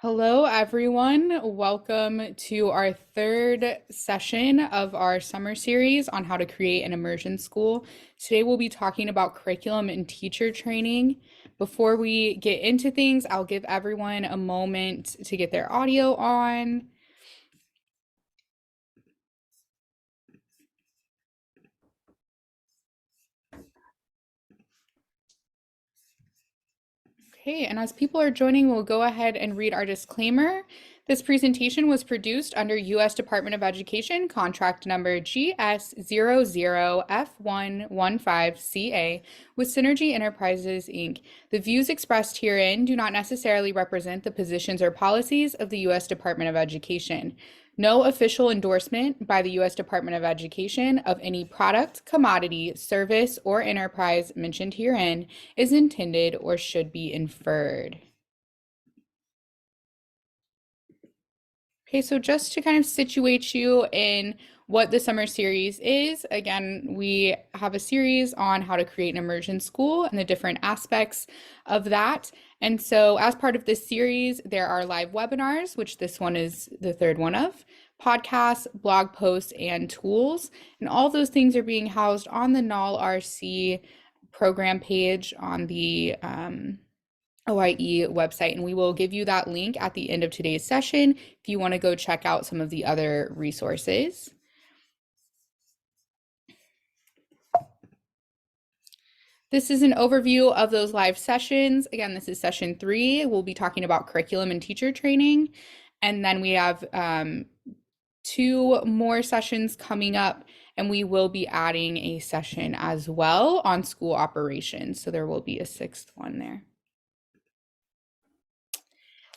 Hello, everyone. Welcome to our third session of our summer series on how to create an immersion school. Today, we'll be talking about curriculum and teacher training. Before we get into things, I'll give everyone a moment to get their audio on. Okay, and as people are joining, we'll go ahead and read our disclaimer. This presentation was produced under U.S. Department of Education contract number GS00F115CA with Synergy Enterprises, Inc. The views expressed herein do not necessarily represent the positions or policies of the U.S. Department of Education. No official endorsement by the U.S. Department of Education of any product, commodity, service, or enterprise mentioned herein is intended or should be inferred. Okay, so just to kind of situate you in what the summer series is, again, we have a series on how to create an immersion school and the different aspects of that. And so as part of this series, there are live webinars, which this one is the third one of, podcasts, blog posts, and tools. And all those things are being housed on the NALRC program page on the OIE website, and we will give you that link at the end of today's session if you want to go check out some of the other resources. This is an overview of those live sessions. Again, this is session 3. We'll be talking about curriculum and teacher training. And then we have 2 more sessions coming up, and we will be adding a session as well on school operations. So there will be a 6th one there.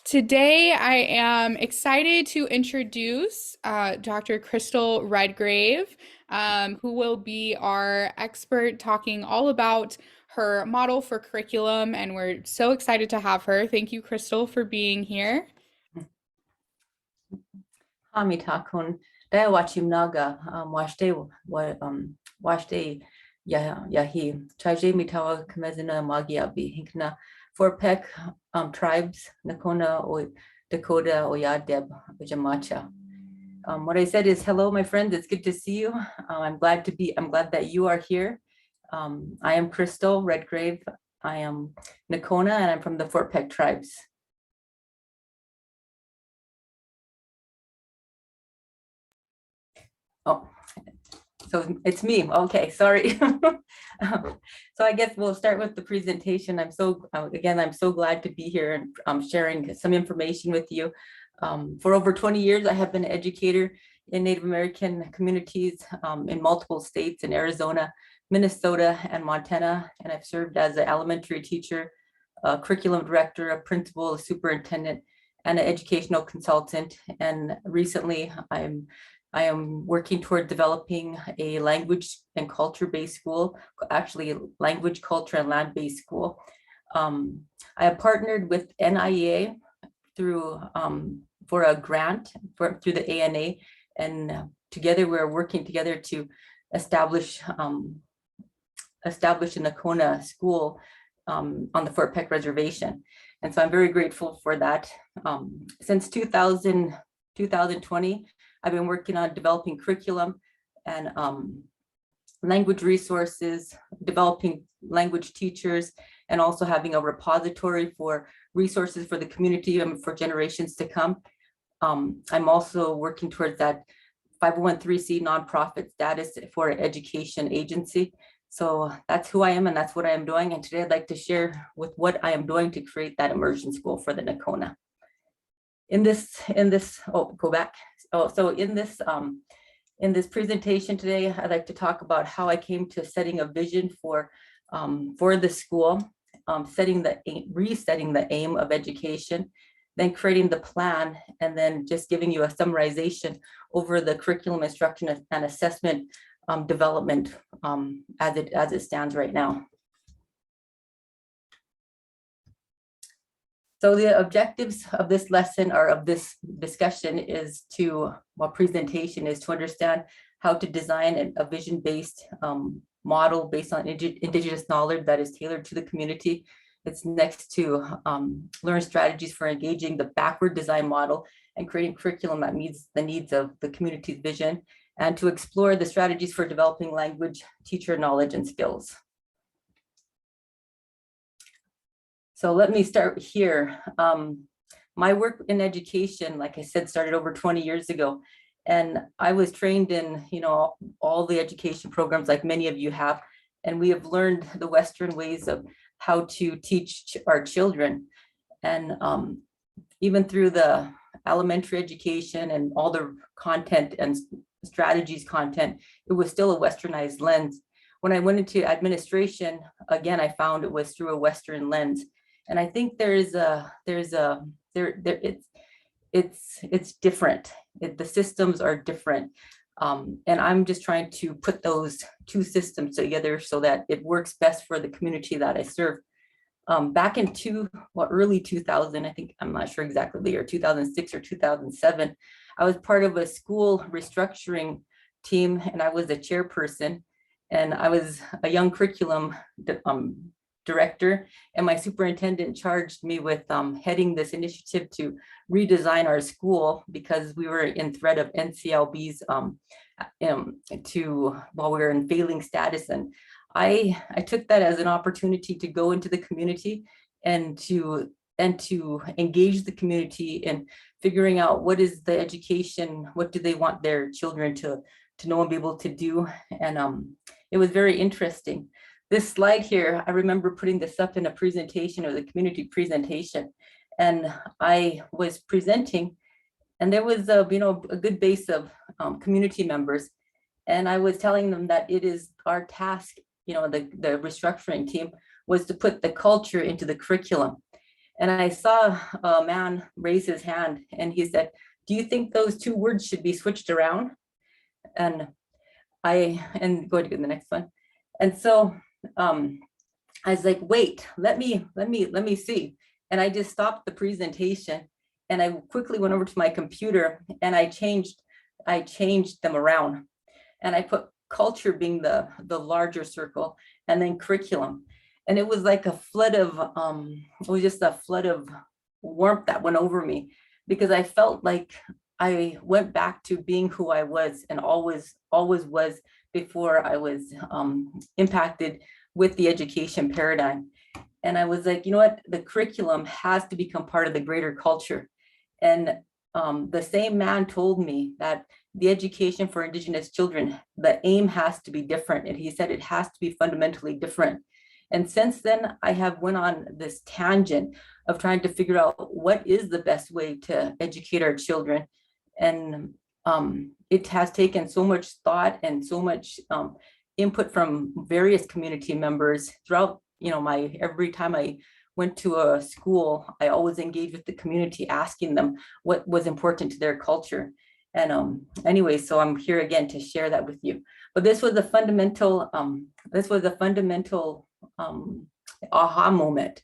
Today, I am excited to introduce Dr. Crystal Redgrave, who will be our expert talking all about her model for curriculum, and we're so excited to have her. Thank you, Crystal, for being here. Hamitakun, Dayawachim Naga, Washte Yahi, Chaje Mitawa Kamezina Magiabi, Hinkna, Forpek tribes, Nakona, Dakota, Oyadeb, Jamacha. What I said is, hello, my friends. It's good to see you. I'm glad that you are here. I am Crystal Redgrave. I am Nakona, and I'm from the Fort Peck tribes. Oh, so it's me. Okay, sorry. So I guess we'll start with the presentation. I'm so glad to be here and sharing some information with you. For over 20 years, I have been an educator in Native American communities in multiple states in Arizona, Minnesota, and Montana. And I've served as an elementary teacher, a curriculum director, a principal, a superintendent, and an educational consultant. And recently, I am working toward developing a language and culture-based school, actually language, culture, and land-based school. I have partnered with NIEA through for a grant through the ANA, and together we're working together to establish a Nakona school on the Fort Peck Reservation. And so I'm very grateful for that. Since 2020, I've been working on developing curriculum and language resources, developing language teachers, and also having a repository for resources for the community and for generations to come. I'm also working towards that 501(c) nonprofit status for an education agency. So that's who I am, and that's what I am doing. And today I'd like to share with what I am doing to create that immersion school for the Nakona. In this, in this presentation today, I'd like to talk about how I came to setting a vision for the school, resetting the aim of education, then creating the plan, and then just giving you a summarization over the curriculum instruction and assessment development as it stands right now. So the objectives of this lesson, or of this discussion, presentation is to understand how to design a vision-based model based on Indigenous knowledge that is tailored to the community, it's next to learn strategies for engaging the backward design model and creating curriculum that meets the needs of the community's vision, and to explore the strategies for developing language, teacher knowledge, and skills. So let me start here. My work in education, like I said, started over 20 years ago. And I was trained in, all the education programs like many of you have. And we have learned the Western ways of how to teach our children. And even through the elementary education and all the content and strategies content, it was still a Westernized lens. When I went into administration, again, I found it was through a Western lens. And I think it's different. The systems are different. And I'm just trying to put those two systems together so that it works best for the community that I serve. Back in early 2000, I think, I'm not sure exactly the year, 2006 or 2007, I was part of a school restructuring team, and I was the chairperson, and I was a young curriculum director, and my superintendent charged me with heading this initiative to redesign our school because we were in threat of NCLB's while we were in failing status. And I took that as an opportunity to go into the community and to engage the community in figuring out what is the education, what do they want their children to know and be able to do. And it was very interesting. This slide here, I remember putting this up in a presentation, or the community presentation, and I was presenting, and there was a good base of community members, and I was telling them that it is our task, the restructuring team, was to put the culture into the curriculum. And I saw a man raise his hand, and he said, "Do you think those two words should be switched around?" And go to the next one. And so I was like, wait, let me see. And I just stopped the presentation, and I quickly went over to my computer, and I changed them around, and I put culture being the larger circle, and then curriculum. And it was like a flood of it was just a flood of warmth that went over me, because I felt like I went back to being who I was and always was before I was impacted with the education paradigm. And I was like, you know what, the curriculum has to become part of the greater culture. And the same man told me that the education for Indigenous children, the aim has to be different. And he said it has to be fundamentally different. And since then, I have went on this tangent of trying to figure out what is the best way to educate our children. And it has taken so much thought and so much input from various community members throughout, every time I went to a school, I always engaged with the community, asking them what was important to their culture. And anyway, so I'm here again to share that with you. But this was a fundamental, aha moment.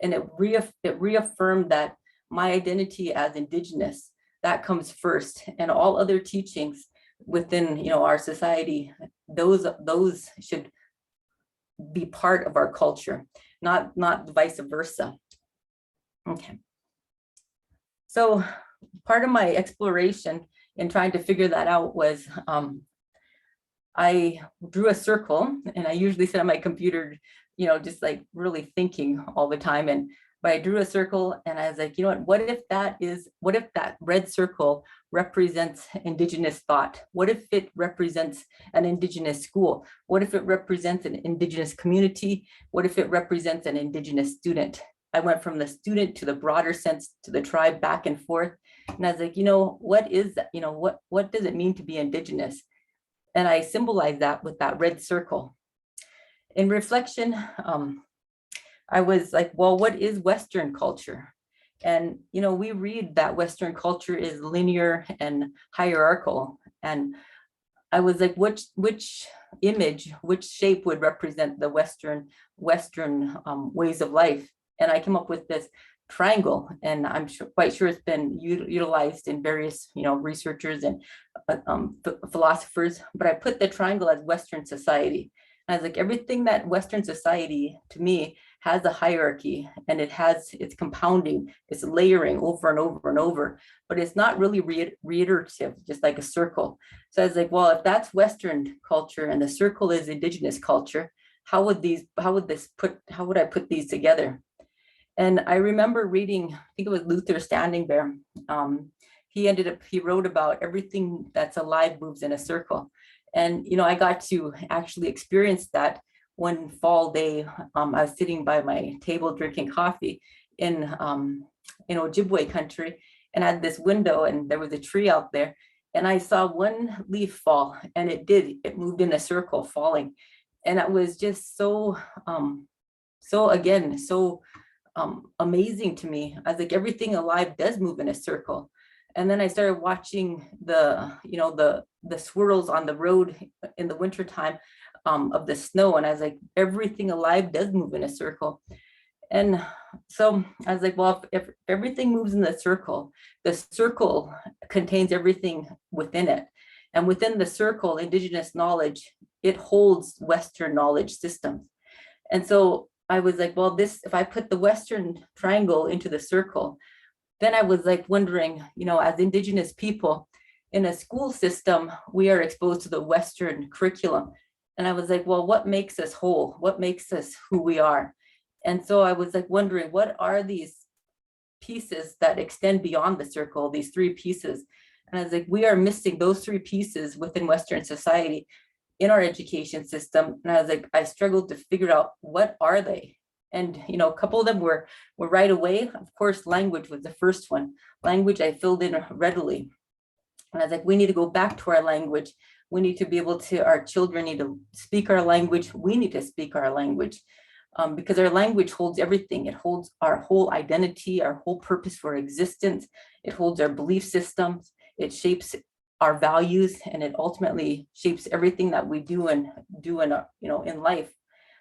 And it reaffirmed that my identity as Indigenous, that comes first, and all other teachings within our society, those should be part of our culture, not vice versa. Okay. So part of my exploration in trying to figure that out was I drew a circle, and I usually sit on my computer, just like really thinking all the time. But I drew a circle, and I was like, what if that red circle represents Indigenous thought? What if it represents an Indigenous school? What if it represents an Indigenous community? What if it represents an Indigenous student? I went from the student to the broader sense to the tribe, back and forth. And I was like, what is that? What does it mean to be Indigenous? And I symbolized that with that red circle. In reflection, I was like, well, what is Western culture? And, we read that Western culture is linear and hierarchical. And I was like, which image, which shape would represent the Western ways of life? And I came up with this triangle, and I'm quite sure it's been utilized in various, researchers and philosophers, but I put the triangle as Western society. And I was like, everything that Western society, to me, has a hierarchy, and it's compounding, it's layering over and over and over, but it's not really reiterative, just like a circle. So I was like, well, if that's Western culture and the circle is Indigenous culture, how would I put these together? And I remember reading, I think it was Luther Standing Bear. He wrote about everything that's alive moves in a circle. And, I got to actually experience that one fall day. I was sitting by my table drinking coffee in Ojibwe country, and I had this window and there was a tree out there, and I saw one leaf fall, and it moved in a circle falling. And it was just so amazing to me. I was like, everything alive does move in a circle. And then I started watching the swirls on the road in the wintertime of the snow. And I was like, everything alive does move in a circle. And so I was like, well, if everything moves in the circle contains everything within it. And within the circle, Indigenous knowledge, it holds Western knowledge systems. And so I was like, well, if I put the Western triangle into the circle, then I was like wondering, as Indigenous people in a school system, we are exposed to the Western curriculum. And I was like, well, what makes us whole? What makes us who we are? And so I was like wondering, what are these pieces that extend beyond the circle, these three pieces? And I was like, we are missing those three pieces within Western society in our education system. And I was like, I struggled to figure out, what are they? And, a couple of them were right away. Of course, language was the first one. Language I filled in readily. And I was like, we need to go back to our language. We need to be able to, our children need to speak our language. We need to speak our language because our language holds everything. It holds our whole identity, our whole purpose for existence. It holds our belief systems. It shapes our values, and it ultimately shapes everything that we do in life.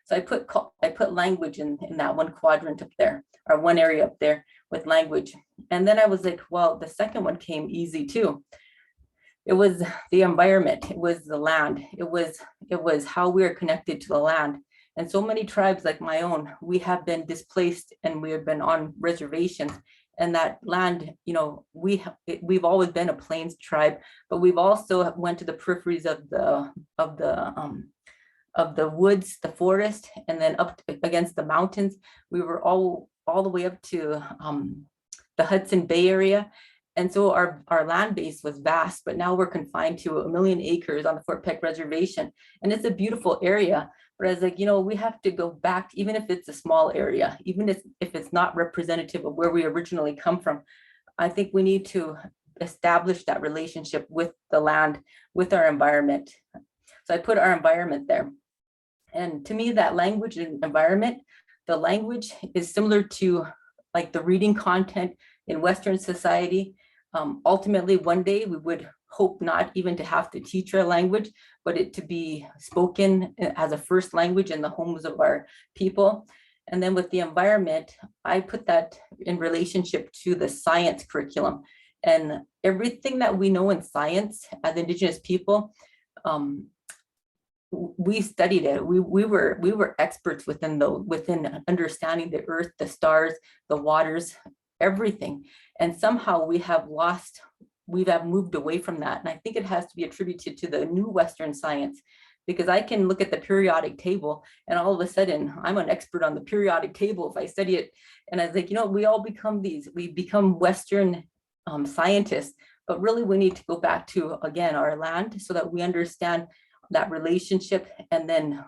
So I put language in that one quadrant up there, or one area up there with language. And then I was like, well, the second one came easy too. It was the environment. It was the land. It was how we are connected to the land. And so many tribes like my own, we have been displaced and we have been on reservations. And that land, we've always been a plains tribe, but we've also went to the peripheries of the woods, the forest, and then up against the mountains. We were all the way up to the Hudson Bay area. And so our land base was vast, but now we're confined to 1 million acres on the Fort Peck Reservation. And it's a beautiful area. But I was like, we have to go back, even if it's a small area, even if it's not representative of where we originally come from. I think we need to establish that relationship with the land, with our environment. So I put our environment there. And to me, that language and environment, the language is similar to like the reading content in Western society. Ultimately, one day we would hope not even to have to teach our language, but it to be spoken as a first language in the homes of our people. And then with the environment, I put that in relationship to the science curriculum. And everything that we know in science as Indigenous people, we studied it. We were experts within understanding the earth, the stars, the waters, everything. And somehow we have moved away from that. And I think it has to be attributed to the new Western science, because I can look at the periodic table and all of a sudden I'm an expert on the periodic table if I study it. And I was like, we become Western scientists, but really we need to go back to, again, our land so that we understand that relationship. And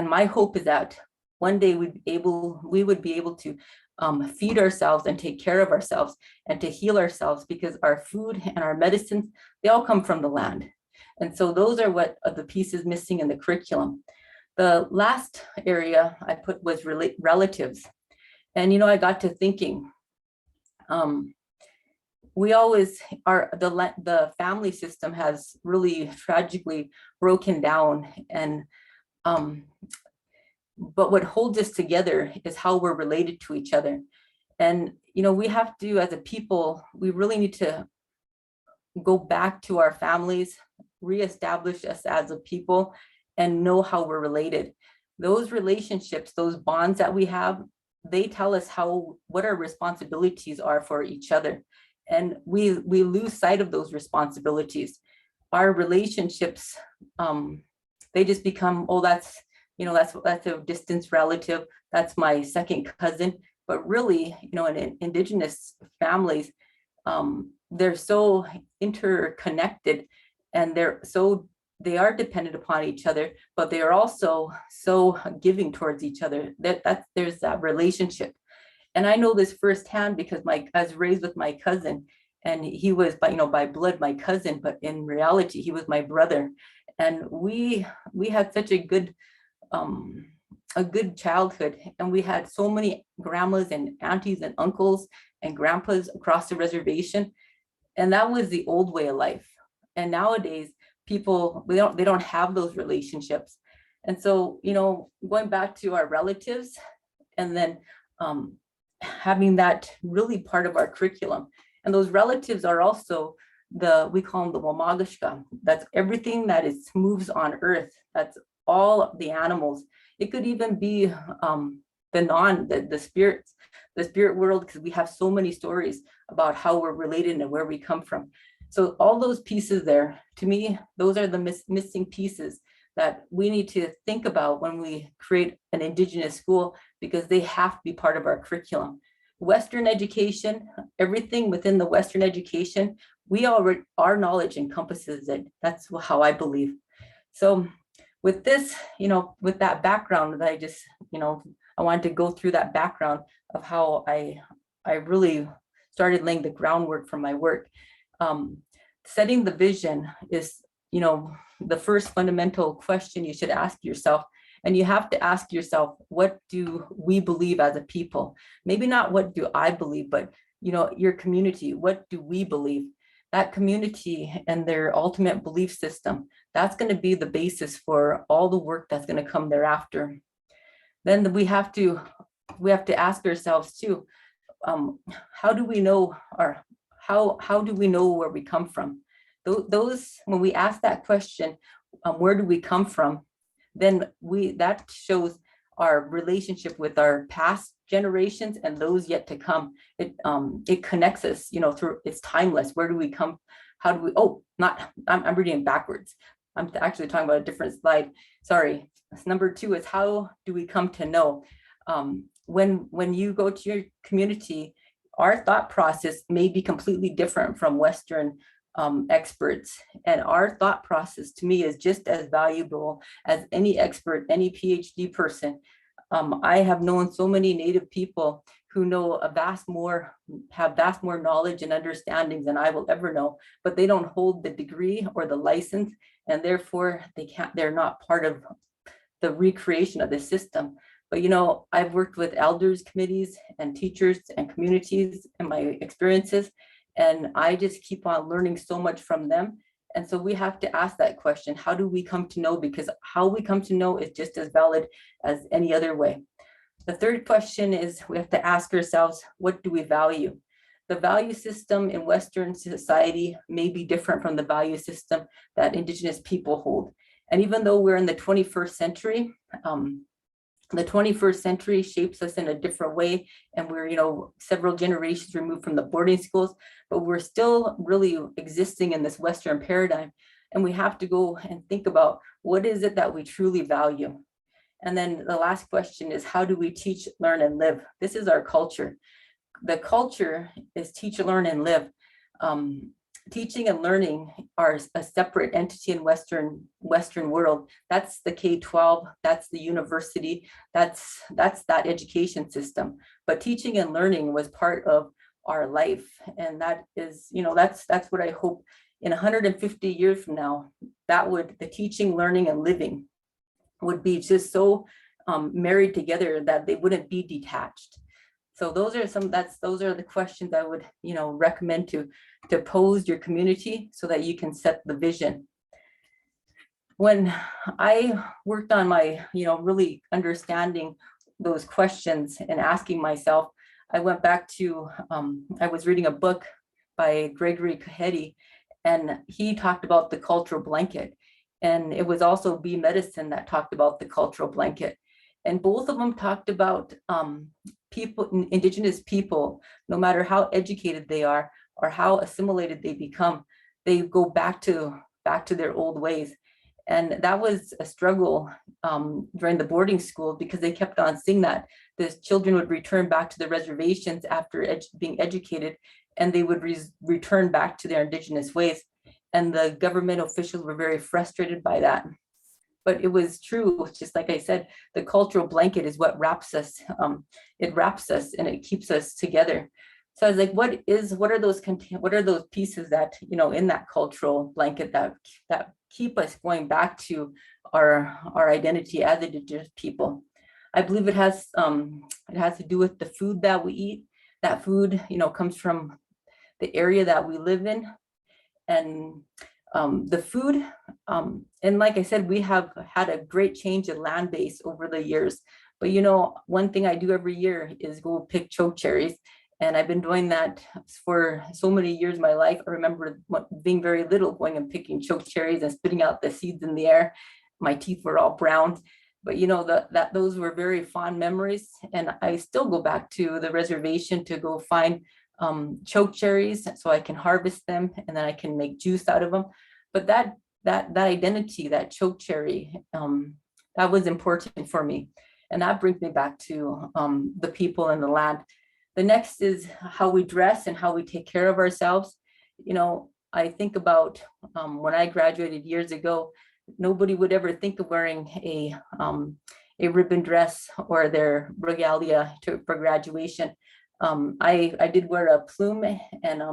my hope is that one day we would be able to feed ourselves and take care of ourselves and to heal ourselves, because our food and our medicines, they all come from the land. And so those are what are the pieces missing in the curriculum. The last area I put was relatives. And, I got to thinking, we always are, the family system has really tragically broken down. And, but what holds us together is how we're related to each other. And, we have to, as a people, we really need to go back to our families, reestablish us as a people, and know how we're related. those relationships, those bonds that we have, they tell us what our responsibilities are for each other. And we lose sight of those responsibilities. Our relationships, they just become, oh, that's a distant relative, that's my second cousin. But really, in Indigenous families, they're so interconnected, and they are dependent upon each other, but they are also so giving towards each other. There's that relationship. And I know this firsthand because I was raised with my cousin, and he was by blood my cousin, but in reality he was my brother. And we had such a good childhood, and we had so many grandmas and aunties and uncles and grandpas across the reservation. And that was the old way of life. And nowadays people, they don't have those relationships. And so, going back to our relatives, and then having that really part of our curriculum. And those relatives are also we call them the Wamagashka. That's everything that moves on earth. That's all the animals. It could even be the spirits, the spirit world, because we have so many stories about how we're related and where we come from. So all those pieces there, to me, those are the missing pieces that we need to think about when we create an Indigenous school, because they have to be part of our curriculum. Western education, everything within the Western education, our knowledge encompasses it. That's how I believe. So with this, with that background that I just, I wanted to go through that background of how I really started laying the groundwork for my work. Setting the vision is, the first fundamental question you should ask yourself. And you have to ask yourself, what do we believe as a people? Maybe not what do I believe, but your community, what do we believe? That community and their ultimate belief system, that's going to be the basis for all the work that's going to come thereafter. Then we have to ask ourselves too, how do we know, or how do we know where we come from? Those, when we ask that question, where do we come from? Then that shows our relationship with our past generations and those yet to come. It connects us, through, it's timeless. Where do we come? How do we, I'm reading backwards. I'm actually talking about a different slide. Sorry. Number 2 is, how do we come to know? When you go to your community, our thought process may be completely different from Western experts, and our thought process, to me, is just as valuable as any expert, any PhD person. I have known so many Native people who know have vast more knowledge and understandings than I will ever know, but they don't hold the degree or the license, and therefore they're not part of the recreation of the system. But I've worked with elders committees and teachers and communities in my experiences, and I just keep on learning so much from them. And so we have to ask that question, how do we come to know? Because how we come to know is just as valid as any other way. The third question is, we have to ask ourselves, what do we value? The value system in Western society may be different from the value system that Indigenous people hold. And even though we're in the 21st century, the 21st century shapes us in a different way, and we're several generations removed from the boarding schools, but we're still really existing in this Western paradigm, and we have to go and think about, what is it that we truly value? And then the last question is, how do we teach, learn, and live? This is our culture. The culture is teach, learn, and live. Teaching and learning are a separate entity in Western world. That's the K-12, that's the university, that's that education system. But teaching and learning was part of our life, and that is, that's what I hope in 150 years from now, the teaching, learning, and living would be just so married together that they wouldn't be detached. So those are the questions I would, recommend to pose your community so that you can set the vision. When I worked on my, really understanding those questions and asking myself, I went back to, I was reading a book by Gregory Kahedi, and he talked about the cultural blanket. And it was also Bee Medicine that talked about the cultural blanket. And both of them talked about people, Indigenous people, no matter how educated they are or how assimilated they become, they go back to their old ways. And that was a struggle during the boarding school, because they kept on seeing that the children would return back to the reservations after being educated, and they would return back to their Indigenous ways. And the government officials were very frustrated by that. But it was true, just like I said, the cultural blanket is what wraps us. It wraps us and it keeps us together. So I was like, what are those pieces that, you know, in that cultural blanket that keep us going back to our identity as Indigenous people? I believe it has to do with the food that we eat. That food, you know, comes from the area that we live in, and the food, and like I said, we have had a great change in land base over the years. But you know, one thing I do every year is go pick chokecherries, and I've been doing that for so many years of my life. I remember being very little, going and picking chokecherries and spitting out the seeds in the air. My teeth were all brown, but you know, those were very fond memories. And I still go back to the reservation to go find chokecherries so I can harvest them, and then I can make juice out of them. But that identity, that chokecherry, that was important for me, and that brings me back to the people and the land. The next is how we dress and how we take care of ourselves. You know, I think about when I graduated years ago, nobody would ever think of wearing a ribbon dress or their regalia for graduation. I did wear a plume, and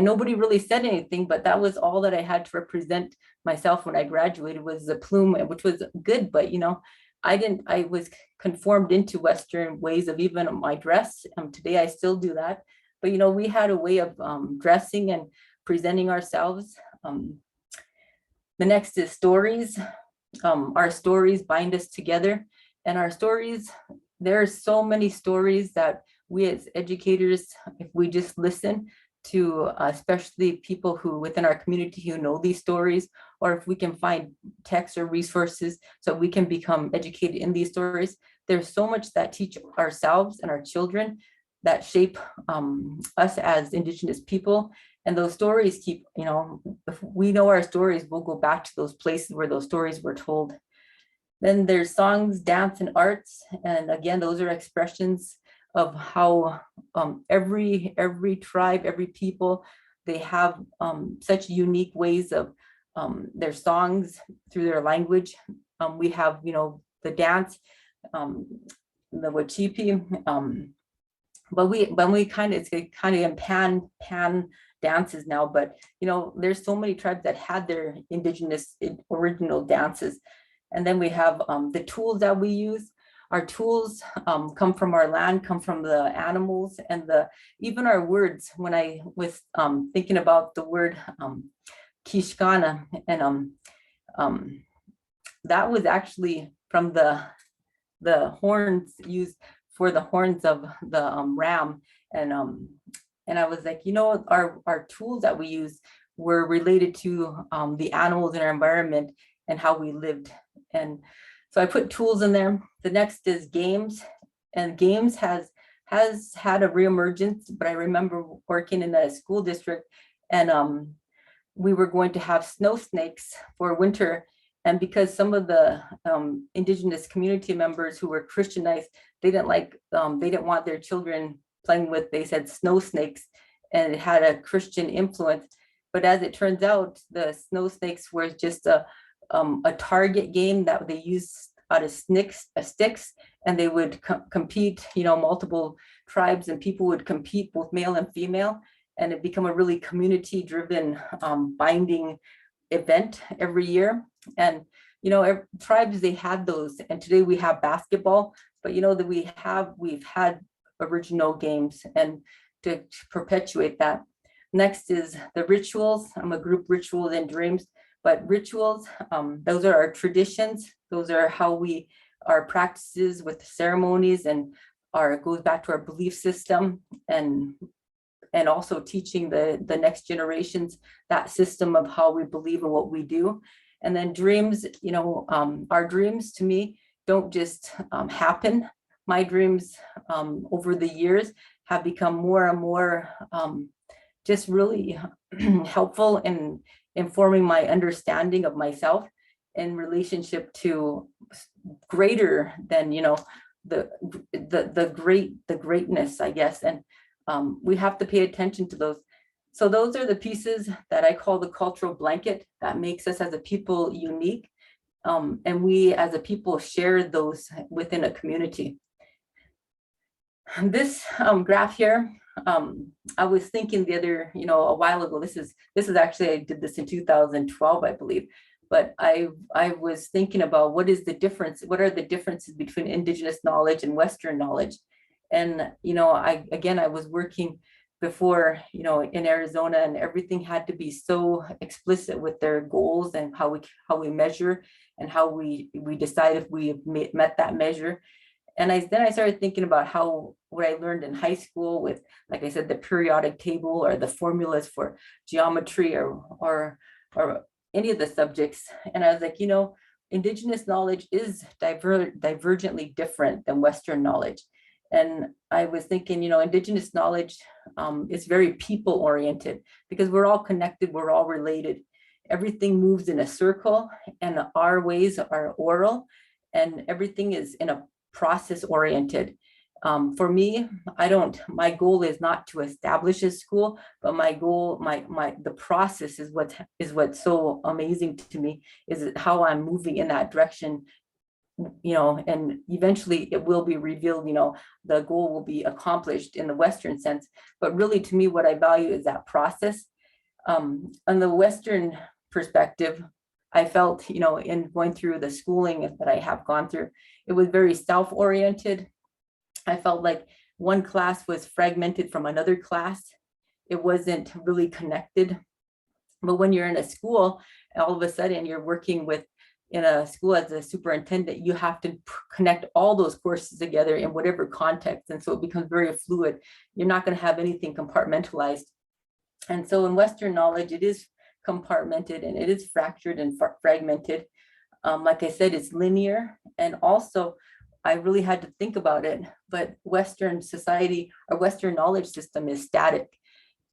nobody really said anything, but that was all that I had to represent myself when I graduated, was the plume, which was good. But you know, I was conformed into Western ways of even my dress. Today I still do that, but you know, we had a way of dressing and presenting ourselves. The next is stories. Our stories bind us together, and our stories, there are so many stories that we as educators, if we just listen to, especially people who within our community who know these stories, or if we can find texts or resources so we can become educated in these stories, there's so much that teach ourselves and our children, that shape us as Indigenous people. And those stories keep, you know, if we know our stories, we'll go back to those places where those stories were told. Then there's songs, dance, and arts. And again, those are expressions of how every tribe, every people, they have such unique ways of their songs through their language. We have, you know, the dance, the Wachipi, but we kind of, it's kind of in pan dances now, but you know, there's so many tribes that had their Indigenous original dances. And then we have the tools that we use. Our tools come from our land, come from the animals, and even our words. When I was thinking about the word Kishkana, and that was actually from the horns used for the horns of the ram. And I was like, you know, our tools that we use were related to the animals in our environment and how we lived. And so I put tools in there. The next is games, and games has had a reemergence, but I remember working in a school district, and we were going to have snow snakes for winter. And because some of the Indigenous community members who were Christianized, they didn't want their children playing with, they said, snow snakes, and it had a Christian influence. But as it turns out, the snow snakes were just a target game that they used out of sticks, and they would compete, you know, multiple tribes and people would compete, both male and female, and it become a really community driven binding event every year. And you know, tribes, they had those, and today we have basketball, but you know that we've had original games, and to perpetuate that. Next is the rituals. I'm a group rituals and dreams. But rituals, those are our traditions. Those are how our practices with the ceremonies, and it goes back to our belief system, and also teaching the next generations that system of how we believe and what we do. And then dreams, you know, our dreams, to me, don't just happen. My dreams over the years have become more and more just really helpful in informing my understanding of myself in relationship to greater than, you know, the greatness, I guess. And we have to pay attention to those. So those are the pieces that I call the cultural blanket that makes us as a people unique. And we as a people share those within a community. This graph here, I was thinking the other, you know, a while ago, this is actually, I did this in 2012, I believe, but I was thinking about what is the difference, what are the differences between Indigenous knowledge and Western knowledge? And, you know, I was working before, you know, in Arizona, and everything had to be so explicit with their goals and how we measure and how we decide if we have met that measure. And then I started thinking about what I learned in high school with, like I said, the periodic table or the formulas for geometry or any of the subjects. And I was like, you know, Indigenous knowledge is divergently different than Western knowledge. And I was thinking, you know, Indigenous knowledge is very people oriented because we're all connected, we're all related. Everything moves in a circle, and our ways are oral, and everything is in a process oriented. For me, my goal is not to establish a school, but my goal, the process is what's so amazing to me, is how I'm moving in that direction, you know, and eventually it will be revealed, you know, the goal will be accomplished in the Western sense. But really, to me, what I value is that process. On the Western perspective, I felt, you know, in going through the schooling that I have gone through, it was very self-oriented. I felt like one class was fragmented from another class. It wasn't really connected. But when you're in a school, all of a sudden you're working in a school as a superintendent, you have to connect all those courses together in whatever context. And so it becomes very fluid. You're not going to have anything compartmentalized. And so in Western knowledge, it is compartmented and it is fractured and fragmented. Like I said, it's linear. And also, I really had to think about it, but Western society or Western knowledge system is static.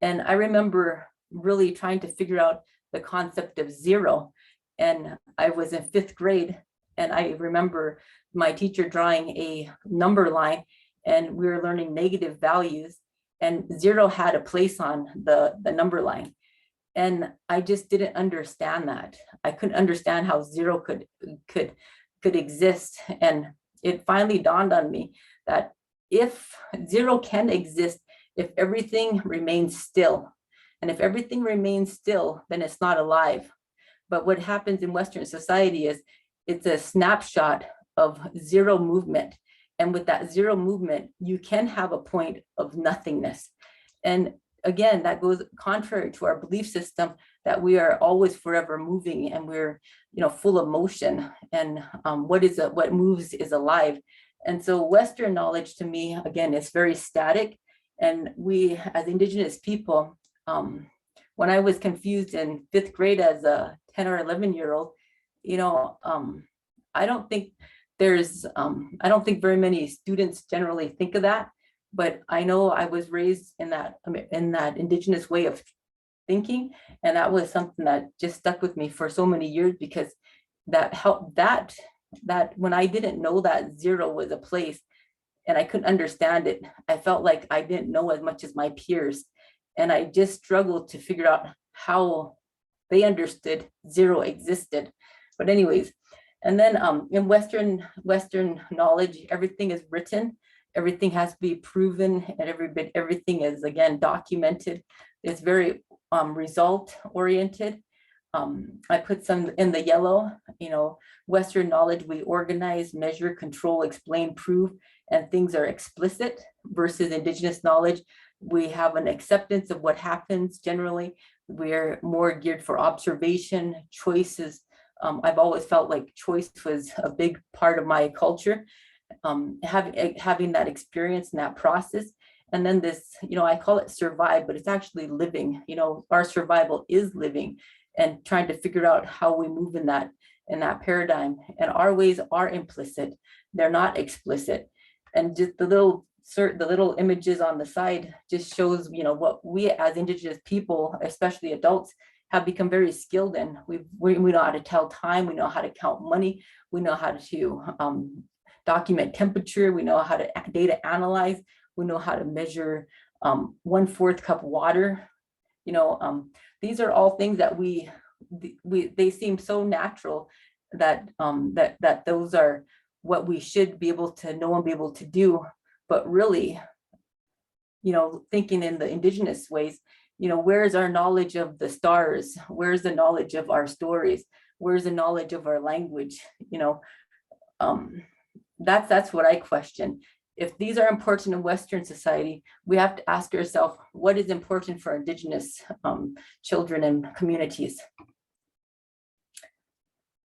And I remember really trying to figure out the concept of zero. And I was in 5th grade, and I remember my teacher drawing a number line, and we were learning negative values, and zero had a place on the number line. And I just didn't understand that. I couldn't understand how zero could exist. And it finally dawned on me that if zero can exist, if everything remains still, and if everything remains still, then it's not alive. But what happens in Western society is it's a snapshot of zero movement. And with that zero movement, you can have a point of nothingness. And again, that goes contrary to our belief system that we are always forever moving, and we're, you know, full of motion, and what moves is alive. And so Western knowledge, to me, again, is very static. And we as Indigenous people, when I was confused in 5th grade as a 10 or 11-year-old, you know, I don't think very many students generally think of that. But I know I was raised in that Indigenous way of thinking, and that was something that just stuck with me for so many years, because that helped, that when I didn't know that zero was a place and I couldn't understand it, I felt like I didn't know as much as my peers, and I just struggled to figure out how they understood zero existed. But anyways, and then in Western knowledge, everything is written. Everything has to be proven, and everything is, again, documented. It's very result oriented. I put some in the yellow. You know, Western knowledge, we organize, measure, control, explain, prove, and things are explicit, versus Indigenous knowledge, we have an acceptance of what happens. Generally, we're more geared for observation, choices. I've always felt like choice was a big part of my culture. Having that experience and that process, and then this, you know, I call it survive, but it's actually living. You know, our survival is living, and trying to figure out how we move in that paradigm. And our ways are implicit, they're not explicit. And just the little images on the side just shows, you know, what we as Indigenous people, especially adults, have become very skilled in. We know how to tell time, we know how to count money, we know how to document temperature, we know how to data analyze, we know how to measure 1/4 cup water. You know, these are all things that they seem so natural that that those are what we should be able to know and be able to do. But really, you know, thinking in the Indigenous ways, you know, where's our knowledge of the stars? Where's the knowledge of our stories? Where's the knowledge of our language? You know, that's what I question. If these are important in Western society, we have to ask ourselves, what is important for Indigenous children and communities?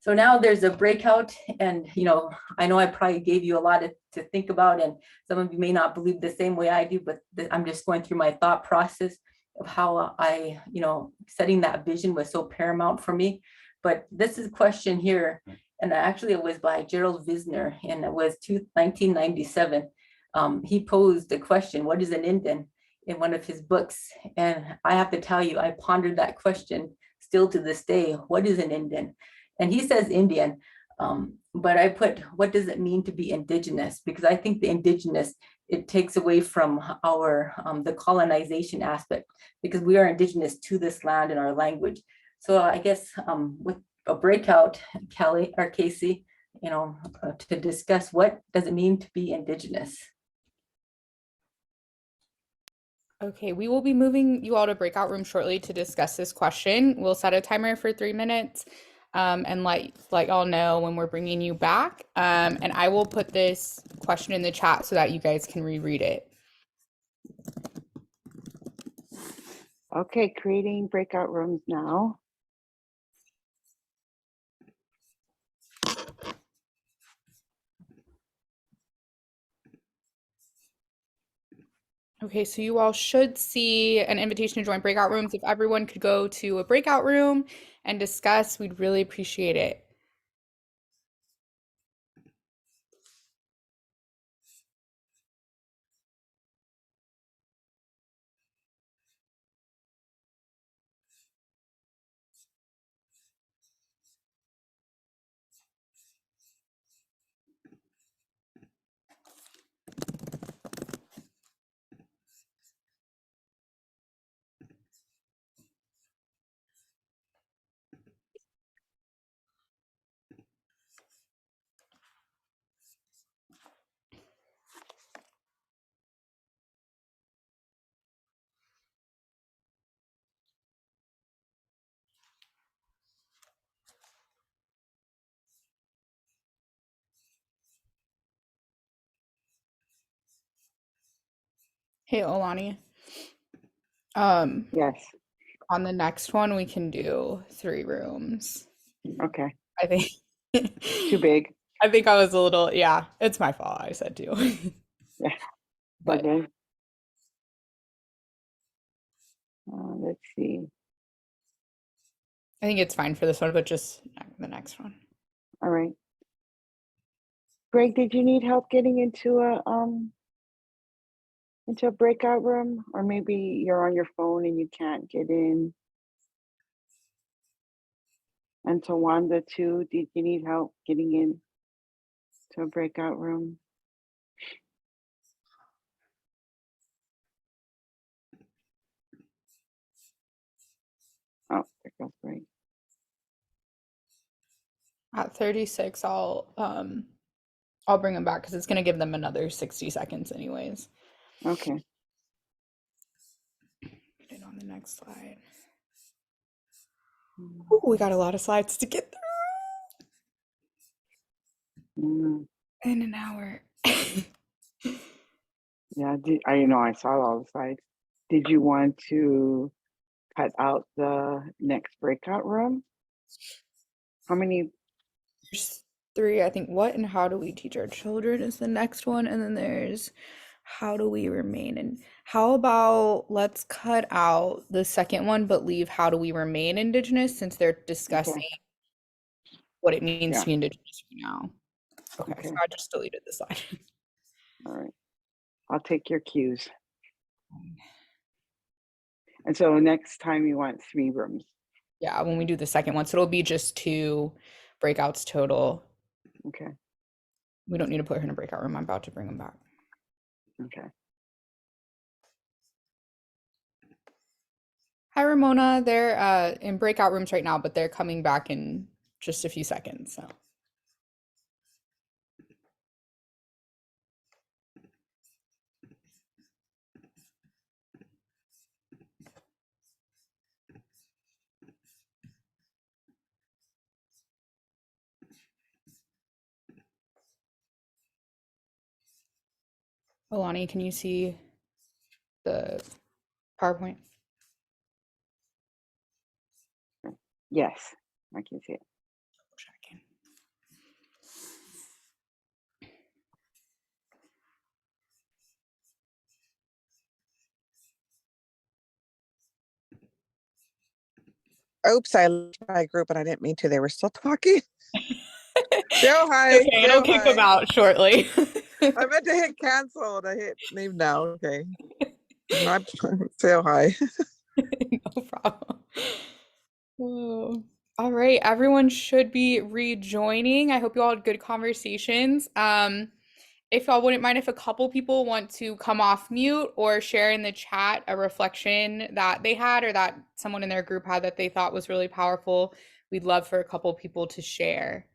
So now there's a breakout, and you know, I know I probably gave you a lot to think about, and some of you may not believe the same way I do, but I'm just going through my thought process of how I, you know, setting that vision was so paramount for me. But this is a question here, and actually it was by Gerald Visner, and it was 1997. He posed the question, what is an Indian, in one of his books. And I have to tell you, I pondered that question still to this day. What is an Indian? And he says Indian, but I put, what does it mean to be Indigenous? Because I think the Indigenous, it takes away from our, the colonization aspect, because we are Indigenous to this land and our language. So I guess with a breakout, Kelly or Casey, you know, to discuss what does it mean to be Indigenous? Okay, we will be moving you all to breakout room shortly to discuss this question. We'll set a timer for 3 minutes and let y'all know when we're bringing you back. And I will put this question in the chat so that you guys can reread it. Okay, creating breakout rooms now. Okay, so you all should see an invitation to join breakout rooms. If everyone could go to a breakout room and discuss, we'd really appreciate it. Hey, Olani. Yes, On the next one, we can do 3 rooms. okay, I think too big. I think I was a little, yeah, it's my fault. I said 2. Yeah, But okay. Let's see. I think it's fine for this one, but just the next one. All right. Greg, did you need help getting into a breakout room? Or maybe you're on your phone and you can't get in? And Tawanda too, did you need help getting in to a breakout room? Oh, there goes Greg. At 36, I'll bring them back because it's gonna give them another 60 seconds anyways. Okay. Get it on the next slide. Ooh, we got a lot of slides to get Mm, through in an hour. yeah, I saw all the slides. Did you want to cut out the next breakout room? How many? There's 3, I think. What and how do we teach our children is the next one, and then there's how do we remain and How about let's cut out the second one, but leave how do we remain Indigenous since they're discussing Okay, what it means to yeah, be Indigenous right now. Okay, so okay, I just deleted the slide. all right. I'll take your cues. And so next time you want 3 rooms. Yeah, when we do the second one, so it'll be just 2 breakouts total. Okay, We don't need to put her in a breakout room. I'm about to bring them back. okay. Hi, Ramona. They're in breakout rooms right now, but they're coming back in just a few seconds. So. Alani, can you see the PowerPoint? Yes, I can see it. Checking. Oops, I left my group and I didn't mean to. They were still talking. Joe, hi. Okay, it'll Joe, kick them hi. out shortly. I meant to hit cancel and I hit leave now. Okay. Not say hi. No problem. Oh. All right, everyone should be rejoining. I hope you all had good conversations. If y'all wouldn't mind if a couple people want to come off mute or share in the chat a reflection that they had or that someone in their group had that they thought was really powerful, we'd love for a couple people to share.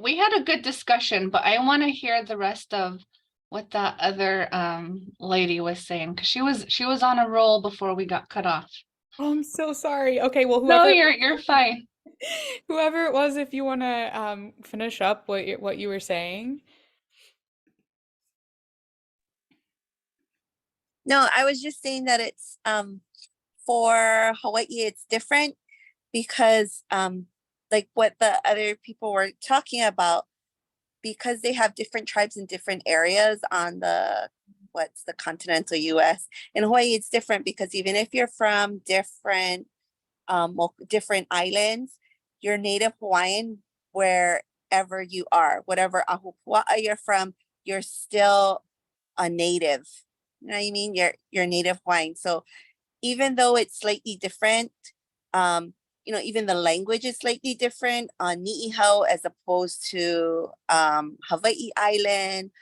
We had a good discussion, but I want to hear the rest of what that other lady was saying because she was on a roll before we got cut off. Oh, I'm so sorry. Okay, well, No, whoever you're fine. whoever it was, if you want to finish up what you were saying. No, I was just saying that it's for Hawaii, it's different because like what the other people were talking about, because they have different tribes in different areas on the continental US. In Hawaii, it's different because even if you're from different different islands, you're native Hawaiian wherever you are, whatever ahupua'a you're from, you're still a native. You know what I mean? You're native Hawaiian. So even though it's slightly different, even the language is slightly different on Ni'ihau as opposed to Hawaii Island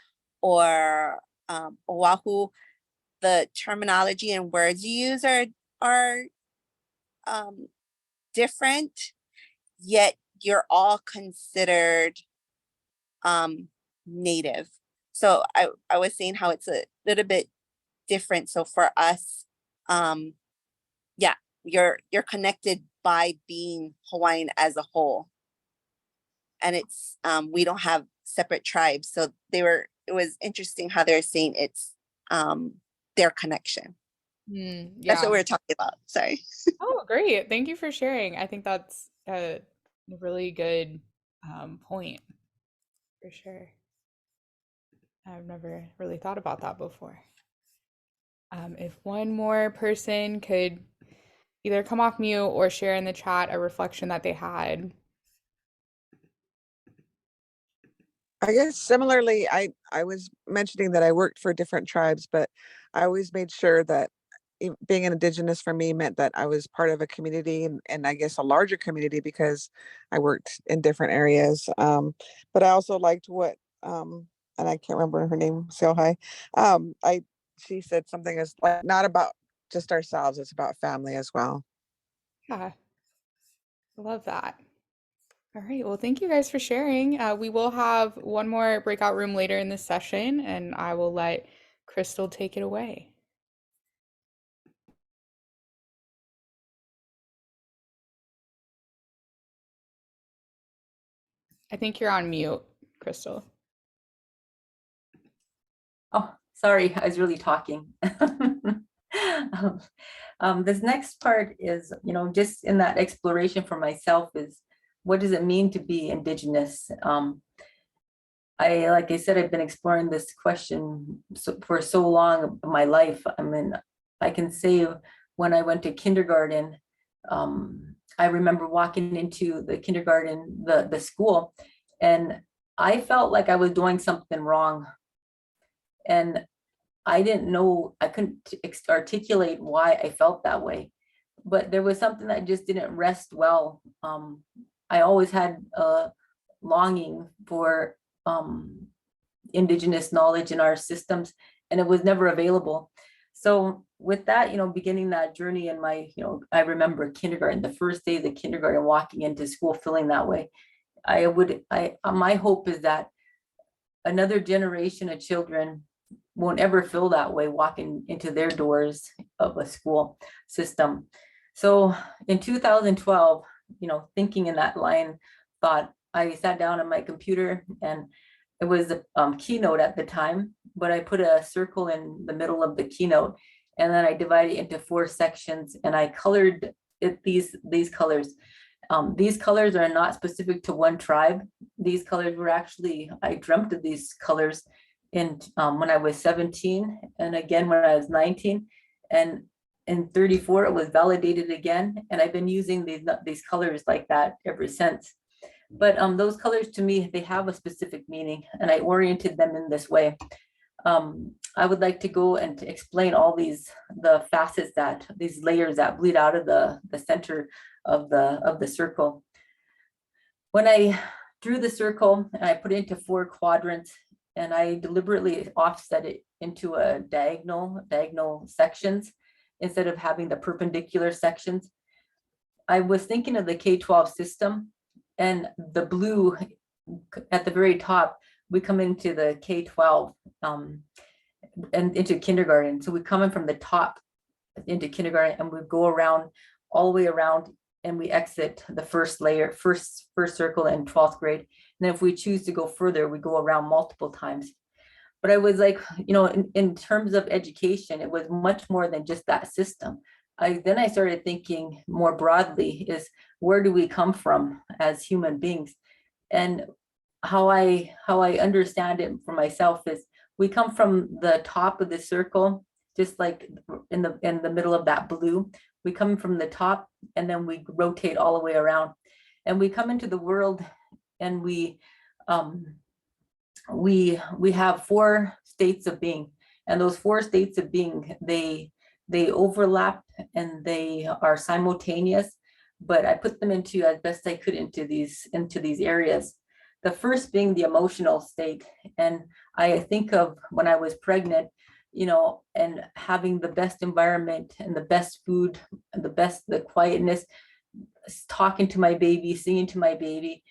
or Oahu. The terminology and words you use are different, yet you're all considered native. So I was saying how it's a little bit different. So for us, yeah, you're connected by being Hawaiian as a whole. And it's we don't have separate tribes. So it was interesting how they're saying it's their connection. That's what Yeah. we were talking about. Sorry. Oh, great. Thank you for sharing. I think that's a really good point for sure. I've never really thought about that before. If one more person could either come off mute or share in the chat a reflection that they had. I guess similarly, I was mentioning that I worked for different tribes, but I always made sure that being an Indigenous for me meant that I was part of a community and I guess a larger community because I worked in different areas. But I also liked what, and I can't remember her name, so hi. She said something is like not about just ourselves, it's about family as well. Yeah, I love that. All right. Well, thank you guys for sharing. We will have one more breakout room later in this session, and I will let Crystal take it away. I think you're on mute, Crystal. Oh, sorry, I was really talking. This next part is, just in that exploration for myself is what does it mean to be Indigenous? like I said, I've been exploring this question for so long of my life. I mean, I can say when I went to kindergarten, I remember walking into the kindergarten, the school, and I felt like I was doing something wrong. And I didn't know, I couldn't articulate why I felt that way, but there was something that just didn't rest well. I always had a longing for Indigenous knowledge in our systems, and it was never available. So with that, beginning that journey in my, I remember kindergarten, the first day of the kindergarten, walking into school feeling that way. My hope is that another generation of children won't ever feel that way walking into their doors of a school system. So in 2012, thinking in that line, thought, I sat down on my computer, and it was a keynote at the time, but I put a circle in the middle of the keynote, and then I divided it into 4 sections, and I colored it these colors. These colors are not specific to one tribe. These colors were actually, I dreamt of these colors when I was 17, and again when I was 19, and in 34 it was validated again, and I've been using these colors like that ever since. But those colors, to me, they have a specific meaning, and I oriented them in this way. I would like to go and to explain all the facets, these layers that bleed out of the center of the circle. When I drew the circle and I put it into 4 quadrants, and I deliberately offset it into a diagonal sections instead of having the perpendicular sections, I was thinking of the K-12 system, and the blue at the very top, we come into the K-12 and into kindergarten. So we come in from the top into kindergarten, and we go around all the way around, and we exit the first layer, first circle in 12th grade. And then if we choose to go further, we go around multiple times. But I was like, in terms of education, it was much more than just that system. Then I started thinking more broadly, is where do we come from as human beings? And how I understand it for myself is we come from the top of the circle, just like in the middle of that blue. We come from the top, and then we rotate all the way around, and we come into the world, and we have 4 states of being, and those 4 states of being, they overlap and they are simultaneous, but I put them into, as best I could, into these areas. The first being the emotional state, and I think of when I was pregnant, and having the best environment and the best food and the quietness, talking to my baby, singing to my baby.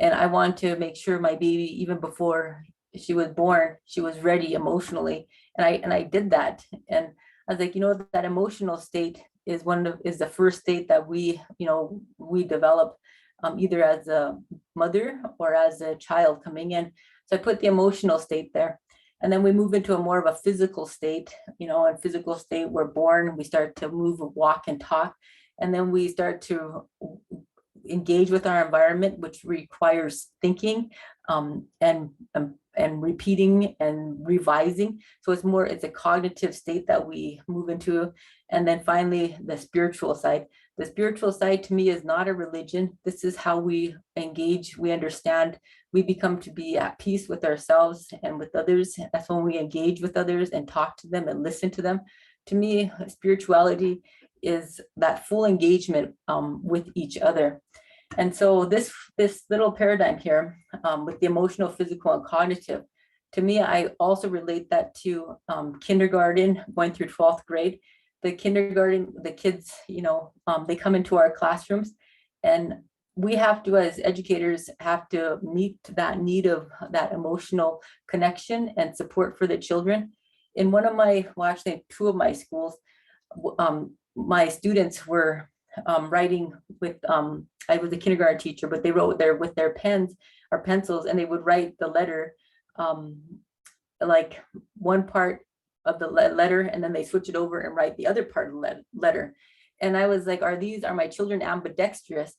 And I wanted to make sure my baby, even before she was born, she was ready emotionally. And I did that. And I was like, that emotional state is the first state that we develop, either as a mother or as a child coming in. So I put the emotional state there. And then we move into a more of a physical state, in physical state, we're born, we start to move, walk, and talk. And then we start to engage with our environment, which requires thinking and repeating and revising. So it's a cognitive state that we move into. And then finally, the spiritual side. The spiritual side, to me, is not a religion. This is how we engage, we understand, we become to be at peace with ourselves and with others. That's when we engage with others and talk to them and listen to them. To me, spirituality is that full engagement with each other. And so this little paradigm here with the emotional, physical, and cognitive, to me, I also relate that to kindergarten going through 12th grade. The kindergarten, the kids, they come into our classrooms, and we have to, as educators, have to meet that need of that emotional connection and support for the children. In one of my, well, actually 2 of my schools, my students were writing with, I was a kindergarten teacher, but they wrote there with their pens or pencils, and they would write the letter, like one part of the letter, and then they switch it over and write the other part of the letter. And I was like, are my children ambidextrous?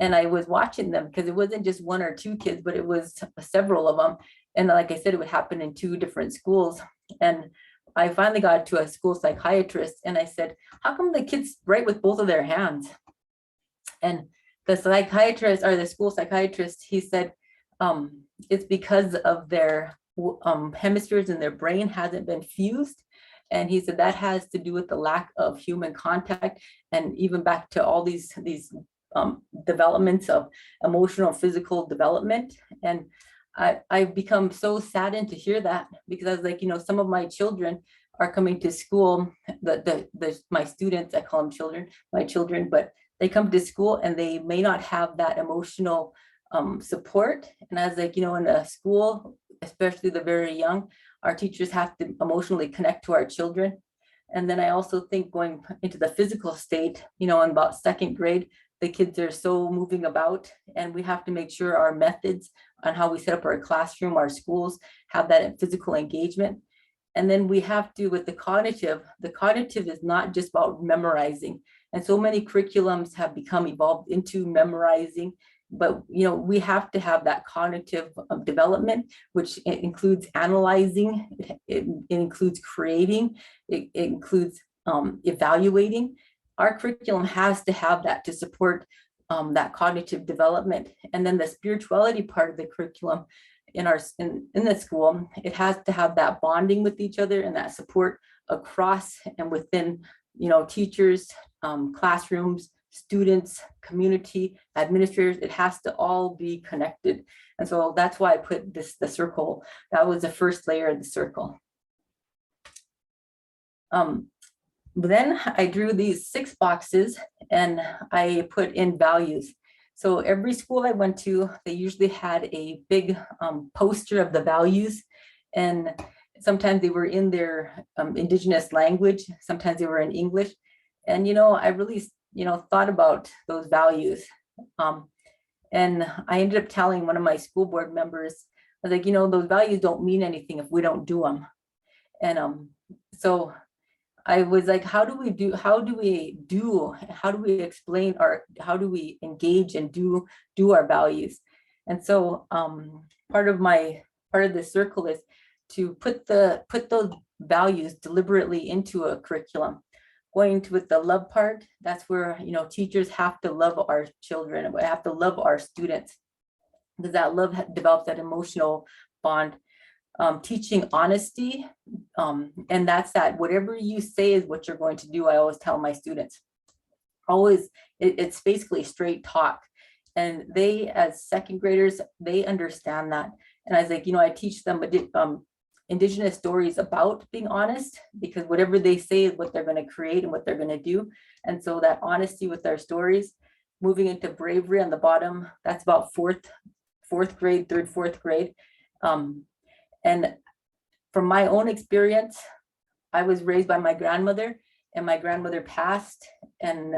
And I was watching them, because it wasn't just 1 or 2 kids, but it was several of them. And like I said, it would happen in 2 different schools. And I finally got to a school psychiatrist and I said, how come the kids write with both of their hands? And the psychiatrist, or the school psychiatrist, he said, it's because of their hemispheres in their brain hasn't been fused. And he said that has to do with the lack of human contact, and even back to all these developments of emotional, physical development. And I've become so saddened to hear that, because I was like, some of my children are coming to school, my students, I call them children, my children, but they come to school and they may not have that emotional support. And I was like, in a school, especially the very young, our teachers have to emotionally connect to our children. And then I also think going into the physical state, in about 2nd grade, the kids are so moving about, and we have to make sure our methods on how we set up our classroom, our schools, have that physical engagement. And then we have to, with the cognitive is not just about memorizing. And so many curriculums have become evolved into memorizing, but we have to have that cognitive development, which includes analyzing, it includes creating, it includes evaluating. Our curriculum has to have that to support that cognitive development. And then the spirituality part of the curriculum in the school, it has to have that bonding with each other and that support across and within, teachers, classrooms, students, community, administrators. It has to all be connected. And so that's why I put the circle. That was the first layer of the circle. Then I drew these 6 boxes and I put in values. So every school I went to, they usually had a big poster of the values, and sometimes they were in their Indigenous language, sometimes they were in English. And, I really, thought about those values. And I ended up telling one of my school board members, I was like, those values don't mean anything if we don't do them. And so I was like, how do we explain how do we engage and do our values? And so part of the circle is to put those values deliberately into a curriculum. Going to with the love part, that's where, teachers have to love our children, we have to love our students, because that love develops that emotional bond. Teaching honesty, and that's that whatever you say is what you're going to do. I always tell my students, it's basically straight talk. And they, as 2nd graders, they understand that. And I was like, I teach them Indigenous stories about being honest, because whatever they say is what they're going to create and what they're going to do. And so that honesty with our stories. Moving into bravery on the bottom, that's about 4th grade, 3rd, 4th grade. And from my own experience, I was raised by my grandmother, and my grandmother passed, and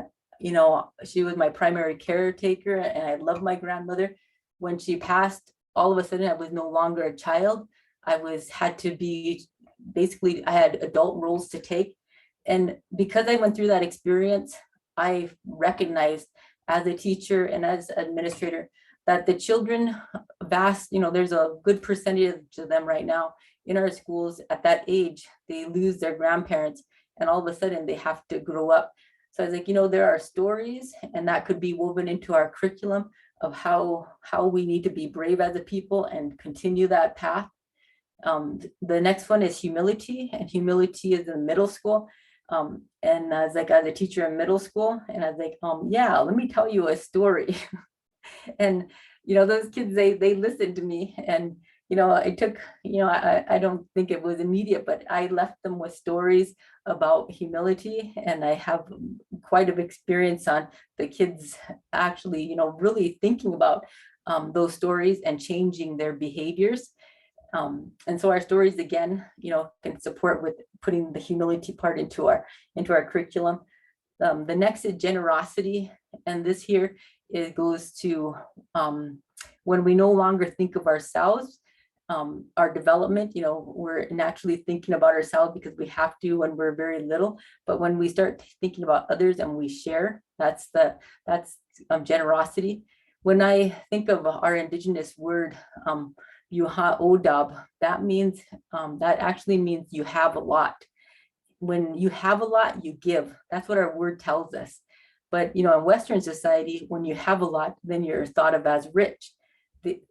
she was my primary caretaker, and I love my grandmother. When she passed, all of a sudden I was no longer a child. I had adult roles to take. And because I went through that experience, I recognized as a teacher and as administrator that the children, there's a good percentage of them right now in our schools at that age, they lose their grandparents, and all of a sudden they have to grow up. So I was like, there are stories, and that could be woven into our curriculum of how we need to be brave as a people and continue that path. The next one is humility, and humility is in middle school. And I was like, as a teacher in middle school, and I was like, let me tell you a story. And, those kids, they listened to me, and, I took, I don't think it was immediate, but I left them with stories about humility. And I have quite a bit of experience on the kids actually, really thinking about those stories and changing their behaviors. And so our stories, again, can support with putting the humility part into our curriculum. The next is generosity. And this here, it goes to when we no longer think of ourselves, our development, we're naturally thinking about ourselves because we have to when we're very little. But when we start thinking about others and we share, that's generosity. When I think of our Indigenous word, Odab, that means, that actually means you have a lot. When you have a lot, you give. That's what our word tells us. But, in Western society, when you have a lot, then you're thought of as rich.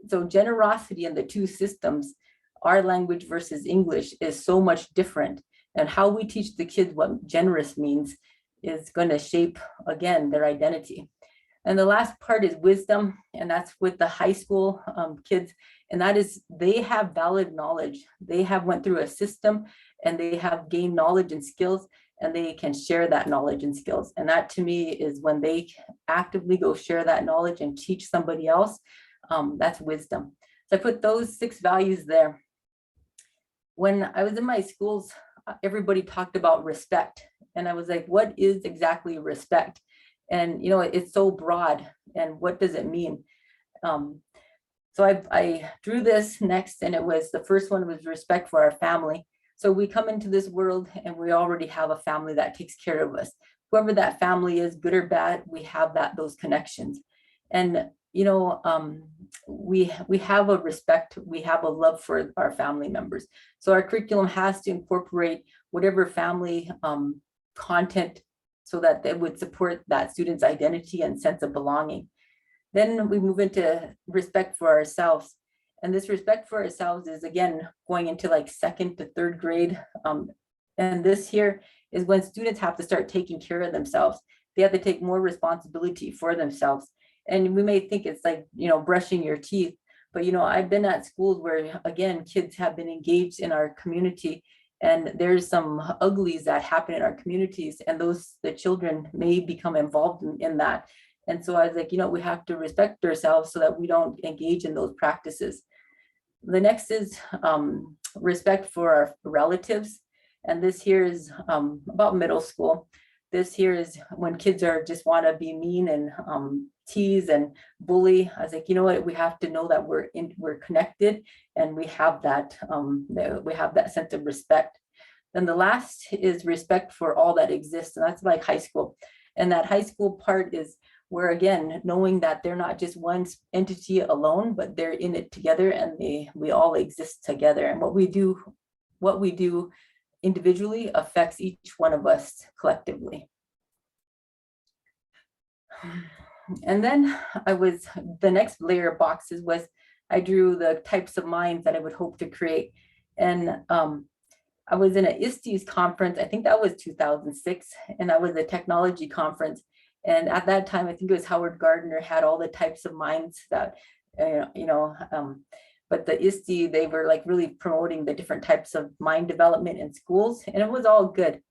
So generosity in the two systems, our language versus English, is so much different. And how we teach the kids what generous means is going to shape, again, their identity. And the last part is wisdom, and that's with the high school kids. And that is, they have valid knowledge. They have went through a system, and they have gained knowledge and skills, and they can share that knowledge and skills. And that, to me, is when they actively go share that knowledge and teach somebody else. That's wisdom. So I put those 6 values there. When I was in my schools, everybody talked about respect. And I was like, what is exactly respect? And, it's so broad. And what does it mean? So I drew this next, and it was, the first one was respect for our family. So we come into this world and we already have a family that takes care of us. Whoever that family is, good or bad, we have those connections. And, we have a respect, we have a love for our family members. So our curriculum has to incorporate whatever family content, so that they would support that student's identity and sense of belonging. Then we move into respect for ourselves. And this respect for ourselves is, again, going into like 2nd to 3rd grade. And this here is when students have to start taking care of themselves. They have to take more responsibility for themselves. And we may think it's like, brushing your teeth. But, I've been at schools where, again, kids have been engaged in our community. And there's some uglies that happen in our communities. And the children may become involved in that. And so I was like, we have to respect ourselves so that we don't engage in those practices. The next is respect for our relatives. And this here is about middle school. This here is when kids just want to be mean and tease and bully. I was like, what, we have to know that we're connected, and we have that sense of respect. Then the last is respect for all that exists. And that's like high school. And that high school part is where, again, knowing that they're not just one entity alone, but they're in it together, and we all exist together. And what we do individually affects each one of us collectively. And then the next layer of boxes was, I drew the types of minds that I would hope to create. And I was in an ISTES conference, I think that was 2006, and that was a technology conference. And at that time, I think it was Howard Gardner had all the types of minds that, but the ISTE, they were like really promoting the different types of mind development in schools, and it was all good.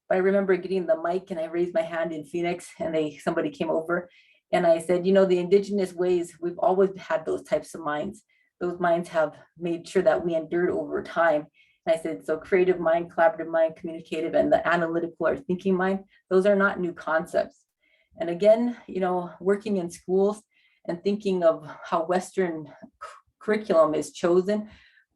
But I remember getting the mic, and I raised my hand in Phoenix, and somebody came over, and I said, the Indigenous ways, we've always had those types of minds. Those minds have made sure that we endured over time. And I said, so creative mind, collaborative mind, communicative, and the analytical or thinking mind, those are not new concepts. And again, working in schools and thinking of how Western curriculum is chosen,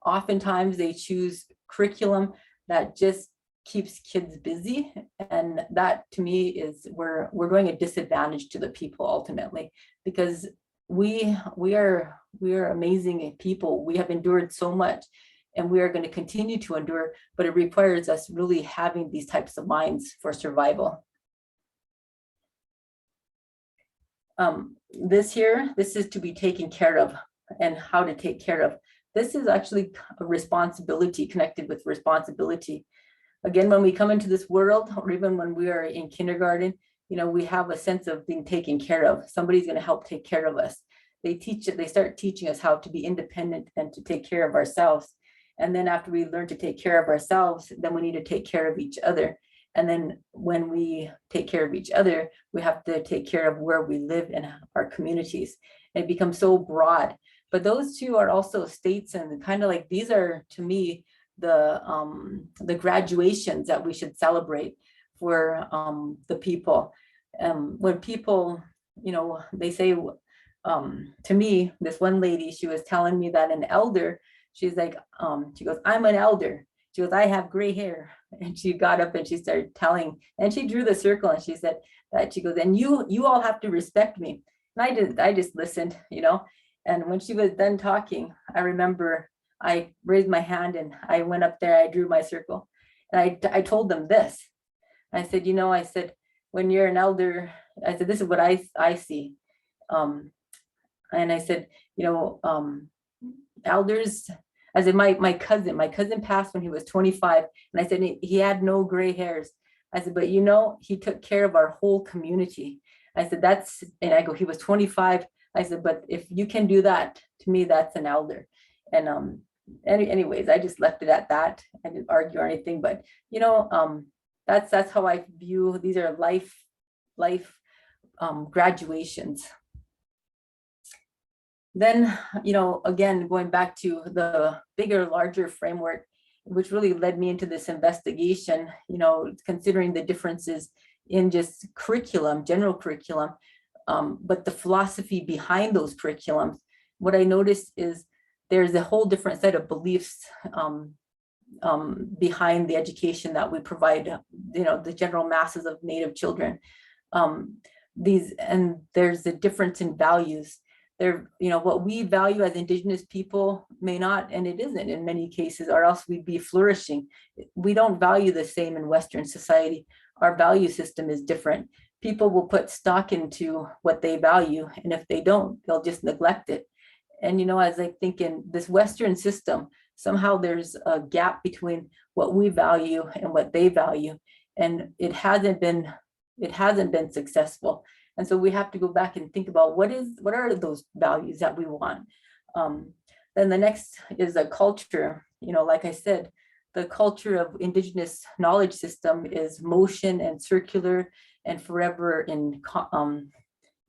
oftentimes they choose curriculum that just keeps kids busy. And that, to me, is where we're doing a disadvantage to the people ultimately, because we are amazing people. We have endured so much, and we are going to continue to endure, but it requires us really having these types of minds for survival. This is to be taken care of, and how to take care of. This is actually a responsibility, connected with responsibility. Again, when we come into this world, or even when we are in kindergarten, we have a sense of being taken care of. Somebody's going to help take care of us. They start teaching us how to be independent and to take care of ourselves. And then after we learn to take care of ourselves, then we need to take care of each other. And then when we take care of each other, we have to take care of where we live in our communities. And it becomes so broad. But those two are also states, and kind of like, these are, to me, the graduations that we should celebrate for the people. When people, they say, to me, this one lady, she was telling me that an elder, she's like, she goes, I'm an elder. She goes, I have gray hair. And she got up and she started telling, and she drew the circle, and she said that, she goes, and you all have to respect me. And I just listened, And when she was done talking, I remember I raised my hand and I went up there, I drew my circle. And I told them this. I said, I said, when you're an elder, I said, this is what I see. And I said, elders, I said, my cousin passed when he was 25. And I said, he had no gray hairs. I said, but he took care of our whole community. I said, and I go, he was 25. I said, but if you can do that, to me, that's an elder. And anyways, I just left it at that. I didn't argue or anything, but that's how I view, these are life graduations. Then, again, going back to the bigger, larger framework, which really led me into this investigation, considering the differences in just curriculum, general curriculum, but the philosophy behind those curriculums. What I noticed is there's a whole different set of beliefs behind the education that we provide, the general masses of Native children. And there's a difference in values. What we value as Indigenous people may not, and it isn't in many cases, or else we'd be flourishing. We don't value the same in Western society. Our value system is different. People will put stock into what they value, and if they don't, they'll just neglect it. And as I think in this Western system, somehow there's a gap between what we value and what they value, and it hasn't been successful. And so we have to go back and think about what are those values that we want. Then the next is a culture. Like I said, the culture of Indigenous knowledge system is motion and circular and forever in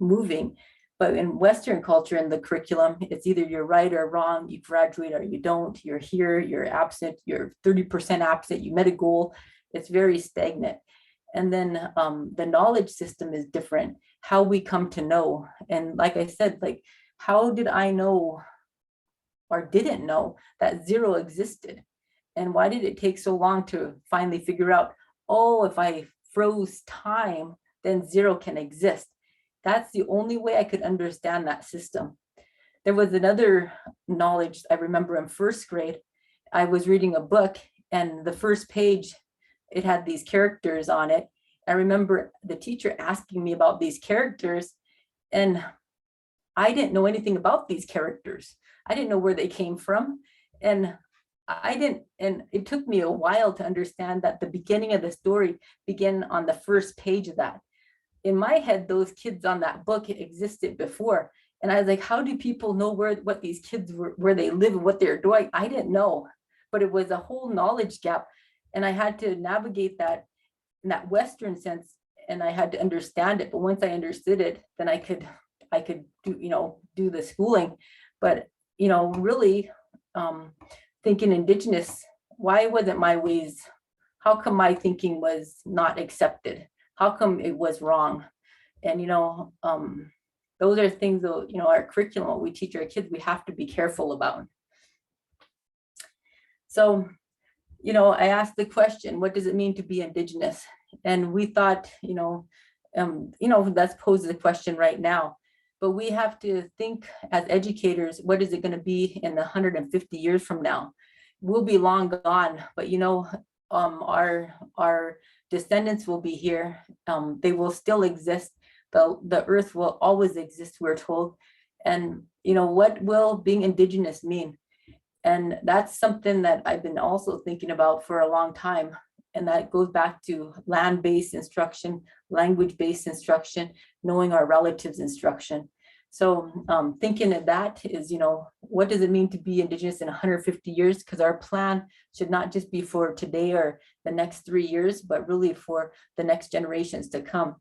moving. But in Western culture, in the curriculum, it's either you're right or wrong, you graduate or you don't, you're here, you're absent, you're 30% absent, you met a goal. It's very stagnant. And then the knowledge system is different, how we come to know. And like I said, how did I know or didn't know that zero existed? And why did it take so long to finally figure out, oh, if I froze time, then zero can exist? That's the only way I could understand that system. There was another knowledge I remember in first grade. I was reading a book, and the first page, it had these characters on it. I remember the teacher asking me about these characters, and I didn't know anything about these characters. I didn't know where they came from. And it took me a while to understand that the beginning of the story began on the first page of that. In my head, those kids on that book existed before. And I was like, how do people know what these kids were, where they live and what they're doing? I didn't know, but it was a whole knowledge gap. And I had to navigate that in that Western sense, and I had to understand it. But once I understood it, then I could do the schooling. But really thinking Indigenous, why wasn't my ways? How come my thinking was not accepted? How come it was wrong? And those are things that our curriculum, what we teach our kids, we have to be careful about. So I asked the question, what does it mean to be Indigenous? And we thought, let's pose the question right now. But we have to think as educators, what is it going to be in 150 years from now? We'll be long gone, but our descendants will be here. They will still exist. The earth will always exist, we're told. And what will being Indigenous mean? And that's something that I've been also thinking about for a long time. And that goes back to land-based instruction, language-based instruction, knowing our relatives instruction. So thinking of that is, what does it mean to be Indigenous in 150 years? Because our plan should not just be for today or the next 3 years, but really for the next generations to come.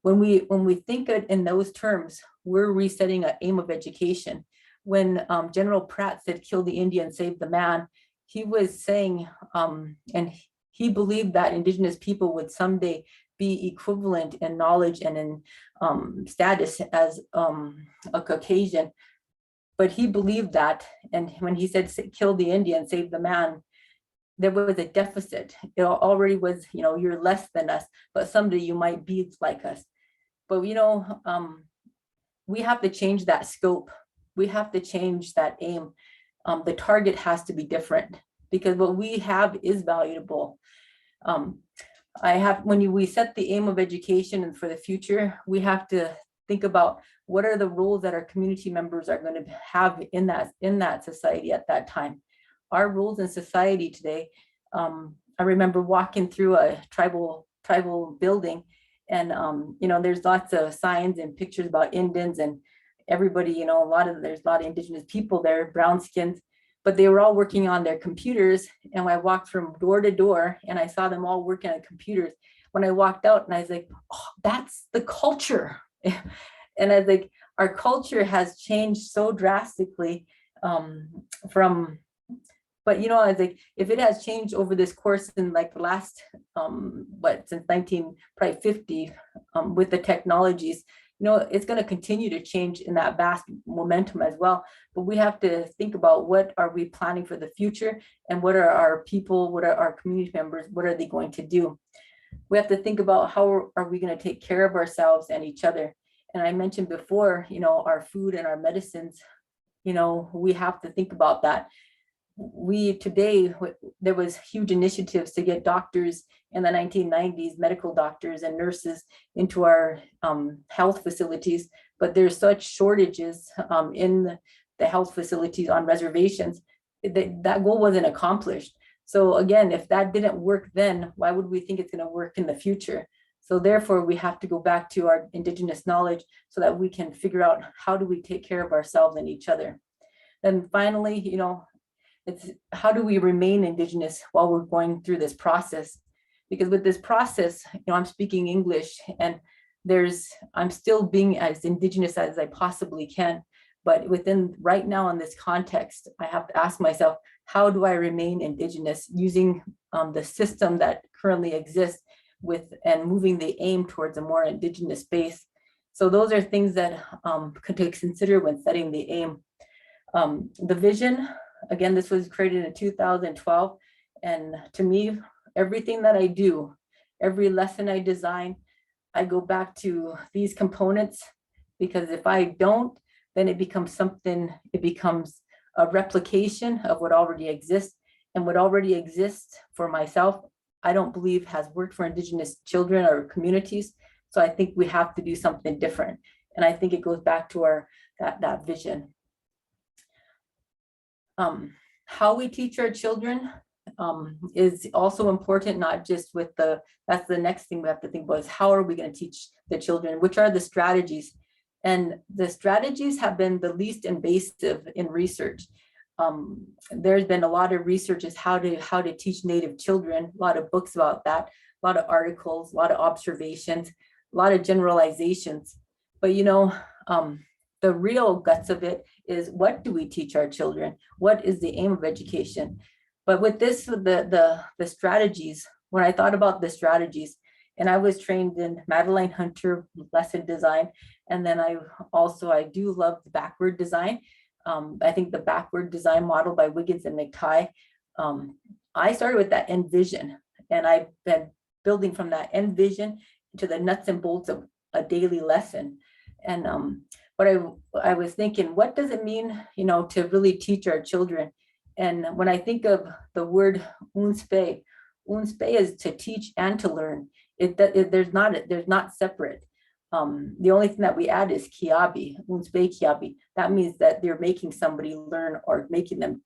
When we think it in those terms, we're resetting an aim of education. When General Pratt said, kill the Indian, save the man, he was saying, and he believed that Indigenous people would someday be equivalent in knowledge and in status as a Caucasian. But he believed that, and when he said, kill the Indian, save the man, there was a deficit. It already was, you're less than us, but someday you might be like us. But we have to change that scope. we have to change that aim. The target has to be different because what we have is valuable. We set the aim of education and for the future, we have to think about what are the roles that our community members are going to have in that society at that time. Our roles in society today, I remember walking through a tribal building, and there's lots of signs and pictures about Indians and everybody, there's a lot of Indigenous people there, brown skins, but they were all working on their computers. And I walked from door to door and I saw them all working on computers. When I walked out, and I was like, oh, that's the culture. And I was like, our culture has changed so drastically but I was like, if it has changed over this course in like the last, since 1950, with the technologies, it's going to continue to change in that vast momentum as well. But we have to think about what are we planning for the future, and what are our people, what are our community members, what are they going to do? We have to think about how are we going to take care of ourselves and each other. And I mentioned before, our food and our medicines, we have to think about that. There was huge initiatives to get doctors in the 1990s, medical doctors and nurses into our health facilities, but there's such shortages in the health facilities on reservations that goal wasn't accomplished. So again, if that didn't work then, why would we think it's going to work in the future? So therefore, we have to go back to our Indigenous knowledge so that we can figure out how do we take care of ourselves and each other. Then finally, it's how do we remain Indigenous while we're going through this process? Because with this process, I'm speaking English, and I'm still being as Indigenous as I possibly can. But right now in this context, I have to ask myself, how do I remain Indigenous using the system that currently exists and moving the aim towards a more Indigenous space? So those are things that to consider when setting the aim. The vision, again, this was created in 2012. And to me, everything that I do, every lesson I design, I go back to these components, because if I don't, then it becomes a replication of what already exists. And what already exists for myself, I don't believe has worked for Indigenous children or communities. So I think we have to do something different. And I think it goes back to that vision. How we teach our children is also important, not just that's the next thing we have to think about, is how are we going to teach the children, which are the strategies. And the strategies have been the least invasive in research. There's been a lot of research as how to teach Native children, a lot of books about that, a lot of articles, a lot of observations, a lot of generalizations. But the real guts of it is, what do we teach our children? What is the aim of education? But with this, the strategies, when I thought about the strategies, and I was trained in Madeline Hunter lesson design, and then I do love the backward design. I think the backward design model by Wiggins and McTighe, I started with that envision, and I've been building from that envision to the nuts and bolts of a daily lesson. And but I was thinking, what does it mean, to really teach our children? And when I think of the word unspe is to teach and to learn. There's not separate. The only thing that we add is kiabi, unspe kiabi. That means that they're making somebody learn, or making them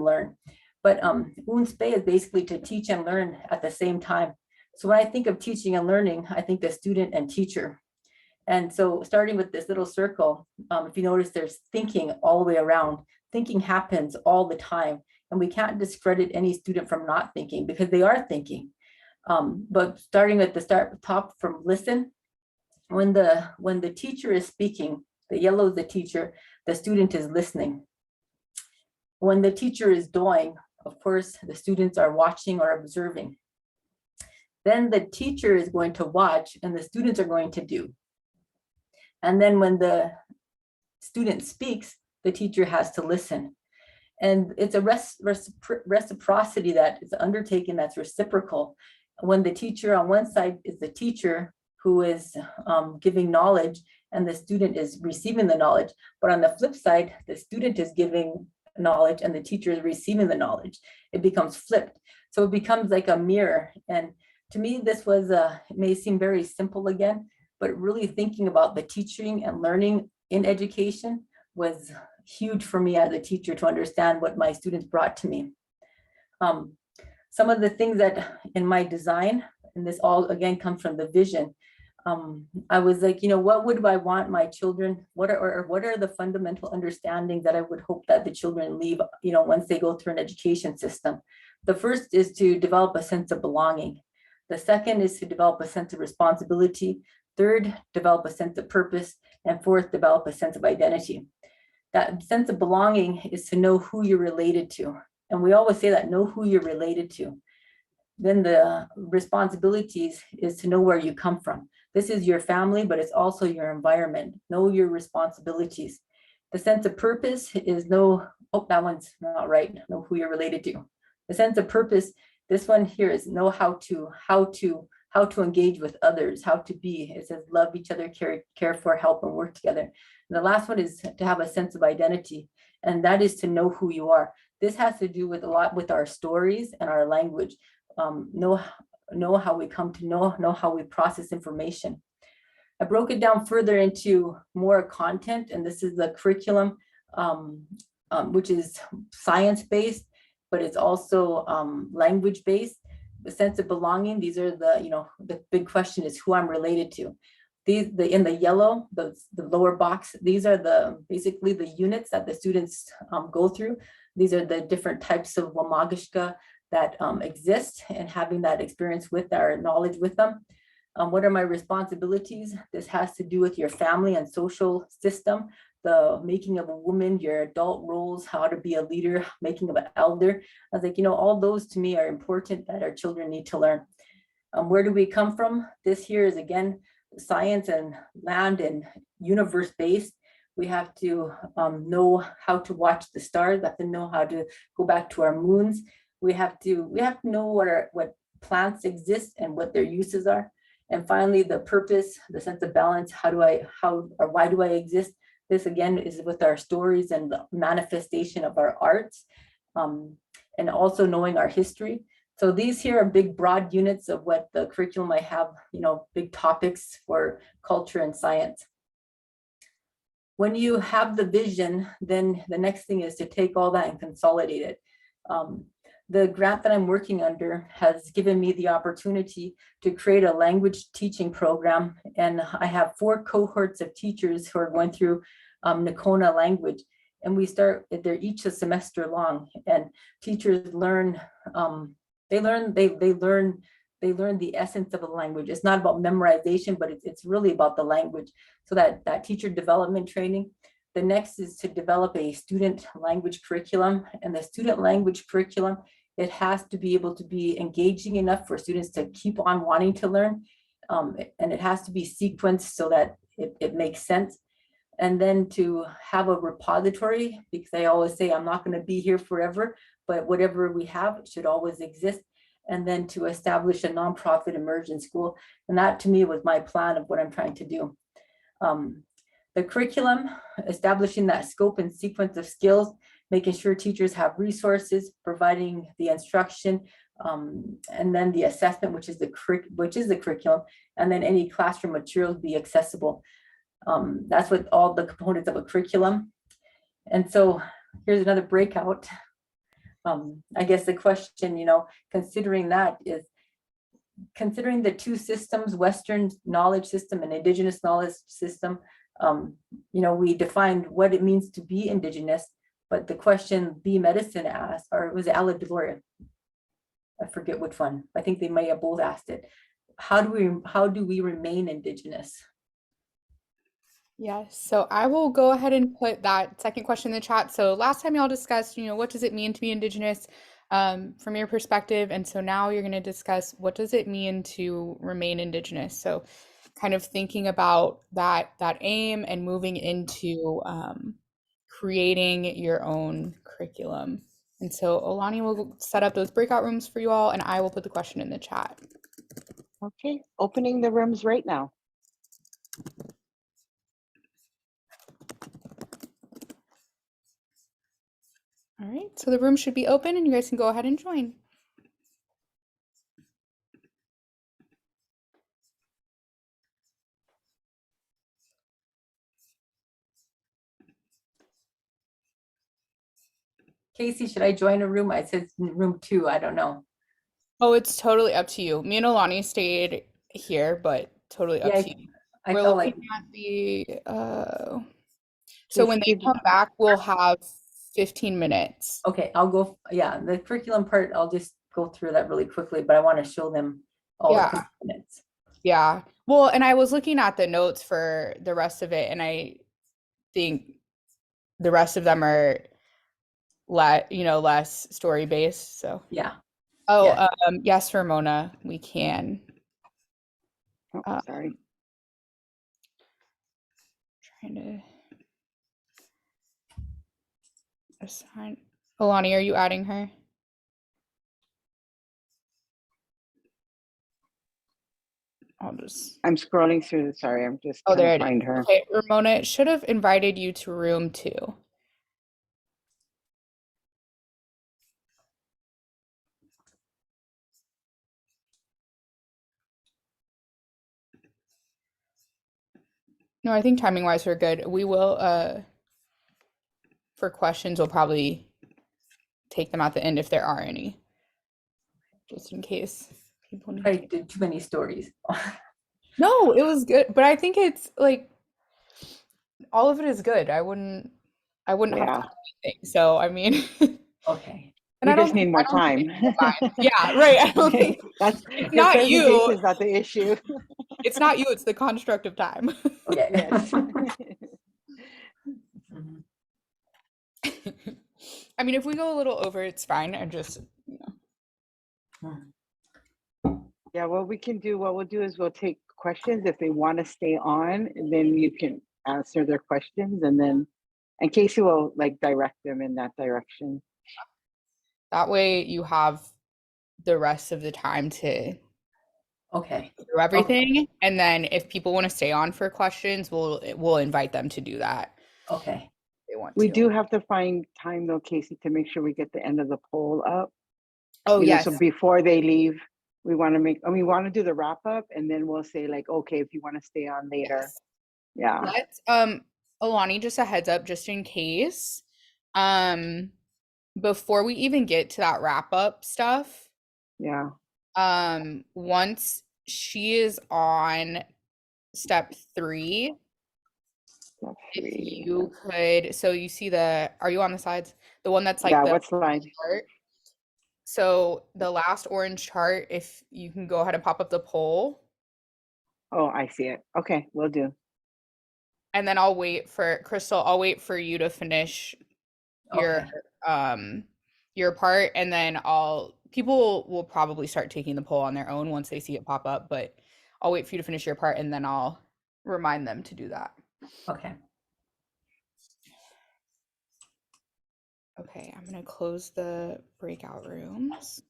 learn. But unspe is basically to teach and learn at the same time. So when I think of teaching and learning, I think the student and teacher. And so starting with this little circle, if you notice, there's thinking all the way around. Thinking happens all the time, and we can't discredit any student from not thinking, because they are thinking. But starting at the top from listen, when the teacher is speaking, the yellow is the teacher, the student is listening. When the teacher is doing, of course, the students are watching or observing. Then the teacher is going to watch, and the students are going to do. And then when the student speaks, the teacher has to listen. And it's a reciprocity that is undertaken, that's reciprocal. When the teacher on one side is the teacher who is giving knowledge and the student is receiving the knowledge. But on the flip side, the student is giving knowledge and the teacher is receiving the knowledge. It becomes flipped. So it becomes like a mirror. And to me, this was, it may seem very simple again, but really thinking about the teaching and learning in education was huge for me as a teacher to understand what my students brought to me. Some of the things that in my design, and this all again comes from the vision, I was like, you know, what would I want my children, what are the fundamental understandings that I would hope that the children leave, you know, once they go through an education system? The first is to develop a sense of belonging. The second is to develop a sense of responsibility. Third, develop a sense of purpose. And fourth, develop a sense of identity. That sense of belonging is to know who you're related to. And we always say that, know who you're related to. Then the responsibilities is to know where you come from. This is your family, but it's also your environment. Know your responsibilities. The sense of purpose is know, oh, that one's not right. Know who you're related to. The sense of purpose, this one here is know how to engage with others, how to be. It says love each other, care for, help, and work together. And the last one is to have a sense of identity, and that is to know who you are. This has to do with a lot with our stories and our language. Know how we come to know how we process information. I broke it down further into more content, and this is the curriculum, which is science-based, but it's also language-based. The sense of belonging, these are the, you know, the big question is who I'm related to. In the yellow, the lower box, these are basically the units that the students go through. These are the different types of Wamagishka that exist, and having that experience with our knowledge with them. What are my responsibilities? This has to do with your family and social system, the making of a woman, your adult roles, how to be a leader, making of an elder. I was like, you know, all those to me are important that our children need to learn. Where do we come from? This here is again, science and land and universe based. We have to know how to watch the stars. We have to know how to go back to our moons. We have to know what plants exist and what their uses are. And finally, the purpose, the sense of balance. Why do I exist? This again is with our stories and the manifestation of our arts, and also knowing our history. So these here are big, broad units of what the curriculum might have, you know, big topics for culture and science. When you have the vision, then the next thing is to take all that and consolidate it. The grant that I'm working under has given me the opportunity to create a language teaching program. And I have 4 cohorts of teachers who are going through Nakona language. And they're each a semester long, and teachers learn, they learn the essence of a language. It's not about memorization, but it's really about the language. So that teacher development training. The next is to develop a student language curriculum, and the student language curriculum, it has to be able to be engaging enough for students to keep on wanting to learn. And it has to be sequenced so that it makes sense. And then to have a repository, because I always say I'm not going to be here forever, but whatever we have should always exist. And then to establish a nonprofit immersion school. And that to me was my plan of what I'm trying to do. The curriculum, establishing that scope and sequence of skills, making sure teachers have resources, providing the instruction, and then the assessment, which is the curriculum, and then any classroom materials be accessible. That's what all the components of a curriculum. And so here's another breakout. I guess the question, you know, considering that is, considering the 2 systems, Western knowledge system and Indigenous knowledge system, you know, we defined what it means to be Indigenous, but the question B Medicine asked, or it was Ala Deloria, I forget which one. I think they may have both asked it. How do we remain Indigenous? Yes, so I will go ahead and put that second question in the chat. So last time y'all discussed, you know, what does it mean to be Indigenous from your perspective? And so now you're going to discuss what does it mean to remain Indigenous? So kind of thinking about that aim and moving into creating your own curriculum. And so Olani will set up those breakout rooms for you all, and I will put the question in the chat. Okay, opening the rooms right now. All right, so the room should be open and you guys can go ahead and join. Casey, should I join a room? I said room 2. I don't know. Oh, it's totally up to you. Me and Alani stayed here, but totally up Yeah, to you. I We're felt looking like, at the so when Casey, they come back, we'll have 15 minutes. okay, I'll go. Yeah, the curriculum part, I'll just go through that really quickly, but I want to show them all the Yeah. components. Yeah. Well, and I was looking at the notes for the rest of it, and I think the rest of them are less story based. So, Yeah, oh, yeah. yes, Ramona, we can. oh, sorry. Trying to assign. Alani, are you adding her? I'll just. I'm scrolling through. Sorry, I'm just Oh, trying there to it is. find her. Okay, Ramona, it should have invited you to room 2. No, I think timing wise we're good. We will for questions we'll probably take them at the end if there are any. Just in case people need I to. did too many stories. No, it was good, but I think it's like all of it is good. I wouldn't have to Yeah, do anything. So I mean, Okay, and we I don't just need think more anyone time. minds. Yeah, right. I don't think That's it's your not presentation you. is not the issue. It's not you, it's the construct of time. okay. Yes. Mhm. I mean, if we go a little over, it's fine. I just Yeah, what we'll do is we'll take questions if they want to stay on, and then you can answer their questions, and Casey will like direct them in that direction. that way you have the rest of the time to Okay, through everything. And then if people want to stay on for questions, we'll invite them to do that okay, if they want We to. do have to find time though, Casey, to make sure we get the end of the poll up. Oh, yes. So before they leave, we want to do the wrap up, and then we'll say like, okay, if you want to stay on later. Yes. Yeah. Let's Alani, just a heads up just in case. Before we even get to that wrap up stuff, Yeah. once she is on step 3, Step if 3. you could, so you see are you on the sides? The one that's like Yeah, the what slide? chart. So the last orange chart, if you can go ahead and pop up the poll, Oh, I see it. Okay, will do. and then I'll wait for Crystal, I'll wait for you to finish your okay, your part, and then people will probably start taking the poll on their own once they see it pop up, but I'll wait for you to finish your part and then I'll remind them to do that. okay. Okay, I'm gonna close the breakout rooms.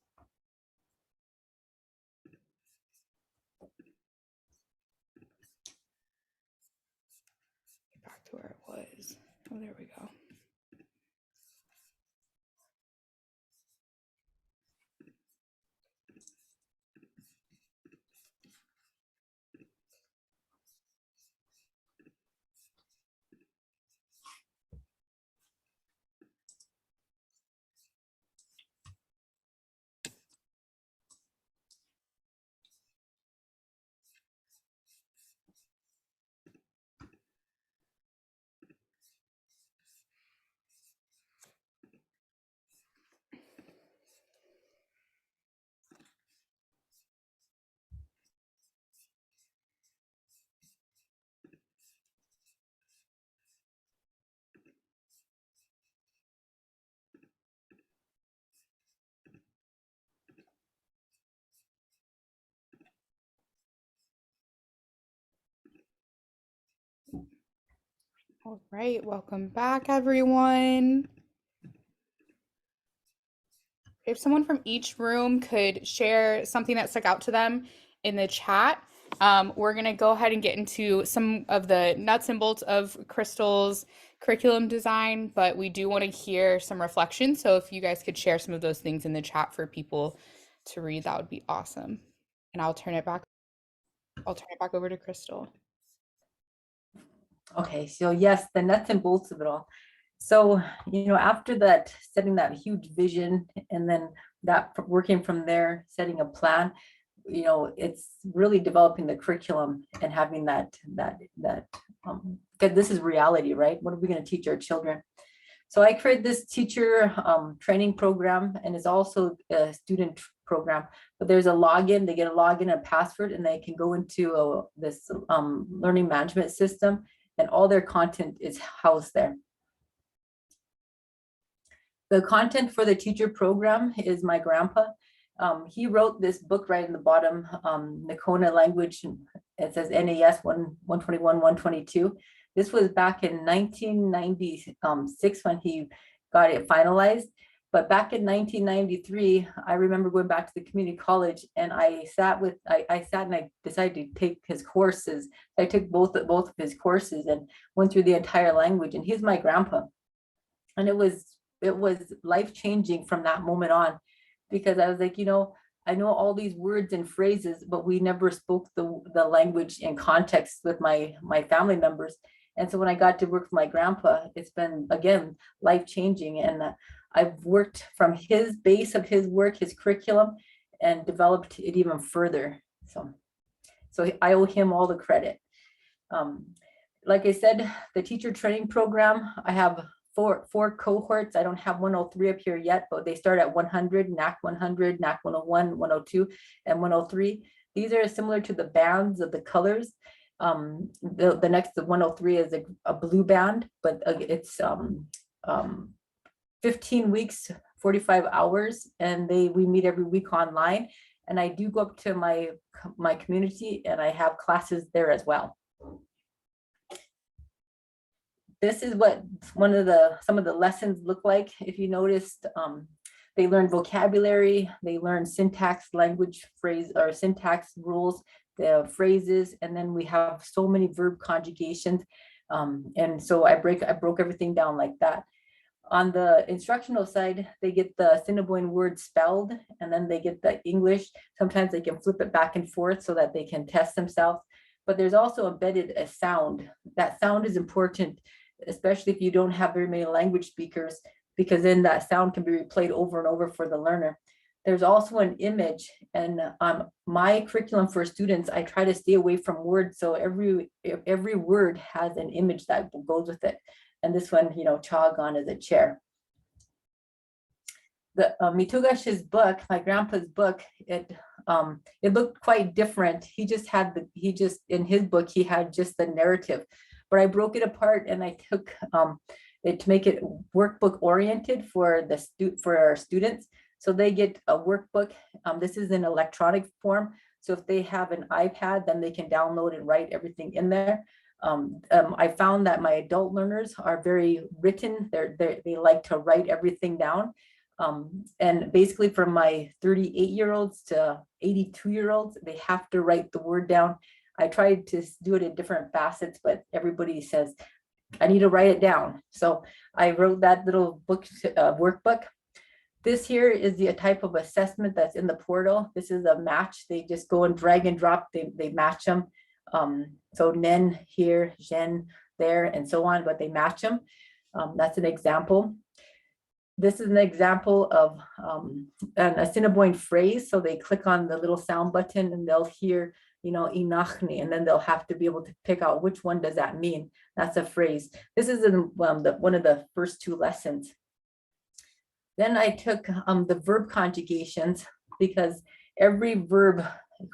Get back to where it was. Oh, there we go. All right, welcome back, everyone. If someone from each room could share something that stuck out to them in the chat. We're going to go ahead and get into some of the nuts and bolts of Crystal's curriculum design, but we do want to hear some reflections. So if you guys could share some of those things in the chat for people to read, that would be awesome. And I'll turn it back over to Crystal. Okay, so yes, the nuts and bolts of it all. So, after that, setting that huge vision and then that working from there, setting a plan, it's really developing the curriculum and having that because this is reality, right? What are we going to teach our children? So I created this teacher training program, and it's also a student program, but there's a login, they get a login and a password, and they can go into this learning management system, and all their content is housed there. The content for the teacher program is my grandpa. He wrote this book right in the bottom, Nakona language. It says NAS 121, 122. This was back in 1996 when he got it finalized. But back in 1993, I remember going back to the community college, and I sat and I decided to take his courses. I took both of his courses and went through the entire language. And he's my grandpa, and it was life-changing from that moment on, because I was like, I know all these words and phrases, but we never spoke the language in context with my family members. And so when I got to work for my grandpa, it's been, again, life-changing. And I've worked from his base of his work, his curriculum, and developed it even further. So I owe him all the credit. Like I said, the teacher training program, I have four cohorts. I don't have 103 up here yet, but they start at 100, NAC 100, NAC 101, 102, and 103. These are similar to the bands of the colors. The next, the 103 is a blue band, but it's 15 weeks, 45 hours, and we meet every week online. And I do go up to my community, and I have classes there as well. This is what some of the lessons look like. If you noticed, they learn vocabulary, they learn syntax, language phrase or syntax rules, the phrases, and then we have so many verb conjugations. And so I broke everything down like that. On the instructional side, they get the Assiniboine word spelled, and then they get the English. Sometimes they can flip it back and forth so that they can test themselves. But there's also embedded a sound. That sound is important, especially if you don't have very many language speakers, because then that sound can be replayed over and over for the learner. There's also an image, and my curriculum for students, I try to stay away from words. So every word has an image that goes with it. And this one, Chagan is a chair. The Mitugash's book, my grandpa's book, it looked quite different. He just in his book, he had just the narrative, but I broke it apart and I took it to make it workbook oriented for our students. So they get a workbook. This is in electronic form. So if they have an iPad, then they can download and write everything in there. I found that my adult learners are very written. They like to write everything down. And basically from my 38-year-olds to 82-year-olds, they have to write the word down. I tried to do it in different facets, but everybody says, I need to write it down. So I wrote that little book workbook. This here is the type of assessment that's in the portal. This is a match. They just go and drag and drop. They match them. So Nen here, Jen there, and so on, but they match them. That's an example. This is an example of an Assiniboine phrase. So they click on the little sound button and they'll hear, inachni, and then they'll have to be able to pick out which one does that mean. That's a phrase. This is in one of the first two lessons. Then I took the verb conjugations, because every verb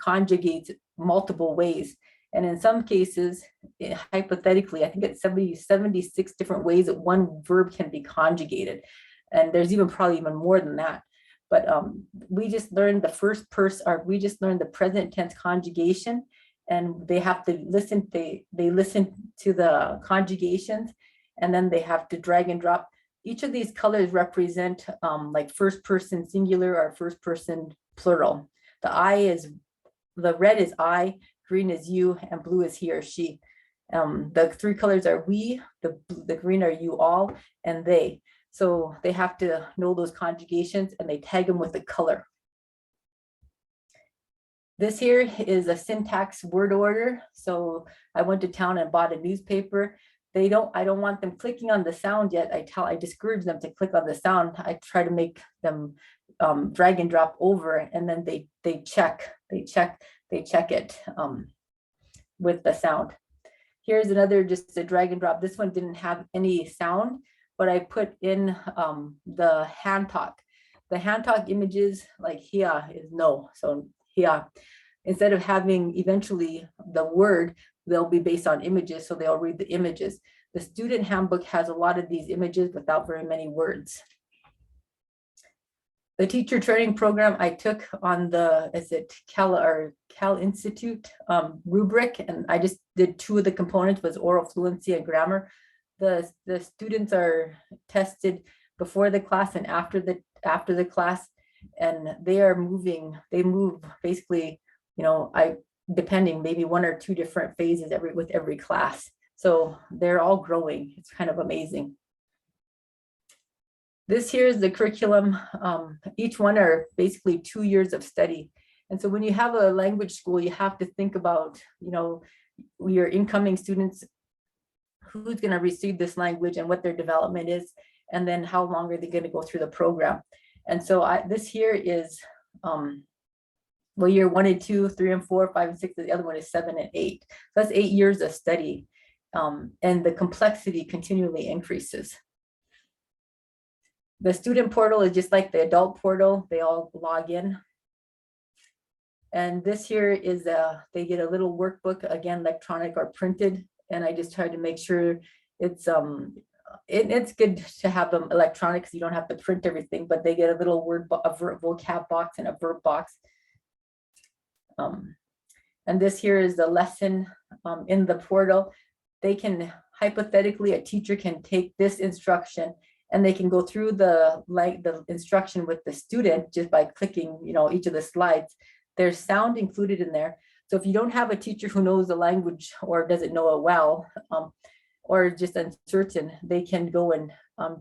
conjugates multiple ways. And in some cases, hypothetically, I think it's 76 different ways that one verb can be conjugated. And there's probably even more than that. But we just learned the first person, or we just learned the present tense conjugation, and they have to listen. They listen to the conjugations, and then they have to drag and drop. Each of these colors represent like first person singular or first person plural. The I is the red is I, green is you, and blue is he or she. The three colors are we, the green are you all, and they. So they have to know those conjugations and they tag them with the color. This here is a syntax word order. So I went to town and bought a newspaper. I don't want them clicking on the sound yet. I discourage them to click on the sound. I try to make them drag and drop over, and then they check it with the sound. Here's another, just a drag and drop. This one didn't have any sound, but I put in the hand talk. The hand talk images, like here is no. So here, instead of having eventually the word, they'll be based on images, so they'll read the images. The student handbook has a lot of these images without very many words. The teacher training program I took on the, is it Cal Institute rubric, and I just did 2 of the components, was oral fluency and grammar. The students are tested before the class and after the class, and they move basically, you know, depending, maybe 1 or 2 different phases with every class. So they're all growing. It's kind of amazing. This here is the curriculum. Each one are basically 2 years of study. And so when you have a language school, you have to think about, you know, your incoming students, who's going to receive this language and what their development is, and then how long are they going to go through the program. And so this here is, well, year 1 and 2, 3 and 4, 5 and 6, the other one is 7 and 8. So that's 8 years of study. And the complexity continually increases. The student portal is just like the adult portal. They all log in. And this here is they get a little workbook, again, electronic or printed. And I just tried to make sure it's good to have them electronic because you don't have to print everything, but they get a little vocab box and a verb box. And this here is the lesson in the portal. They can, hypothetically, a teacher can take this instruction and they can go through the instruction with the student just by clicking, you know, each of the slides. There's sound included in there. So if you don't have a teacher who knows the language or doesn't know it well, or just uncertain, they can go and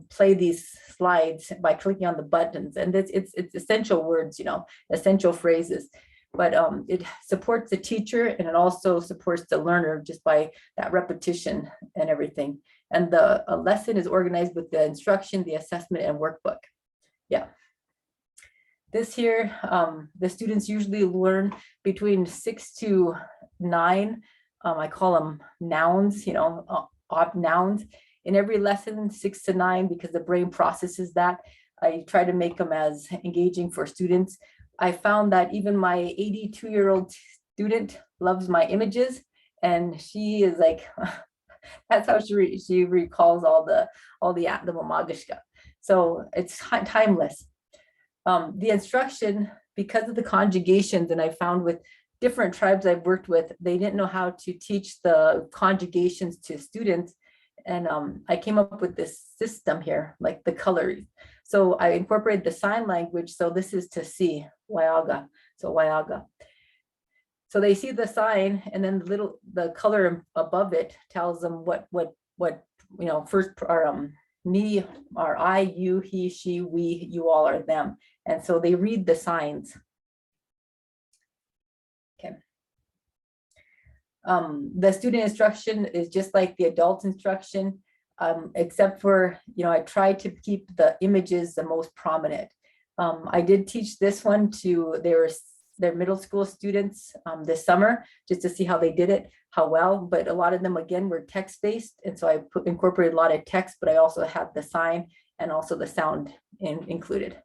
play these slides by clicking on the buttons. And it's essential words, you know, essential phrases. But it supports the teacher and it also supports the learner just by that repetition and everything. And the lesson is organized with the instruction, the assessment, and workbook. Yeah. This here, the students usually learn between 6 to 9. I call them nouns, you know, nouns. In every lesson, 6 to 9, because the brain processes that. I try to make them as engaging for students. I found that even my 82-year-old student loves my images, and she is like, that's how she recalls all the mamagashka. So it's timeless. The instruction, because of the conjugations, and I found with different tribes I've worked with, they didn't know how to teach the conjugations to students. And I came up with this system here, like the colors. So I incorporated the sign language. So this is to see, Waiaga. So Waiaga. So they see the sign, and then the color above it tells them what you know, first are me, are I, you, he, she, we, you all, are them. And so they read the signs. Okay. The student instruction is just like the adult instruction, except for, you know, I try to keep the images the most prominent. I did teach this one to their middle school students this summer, just to see how they did it, how well, but a lot of them, again, were text-based. And so I incorporated a lot of text, but I also had the sign and also the sound included.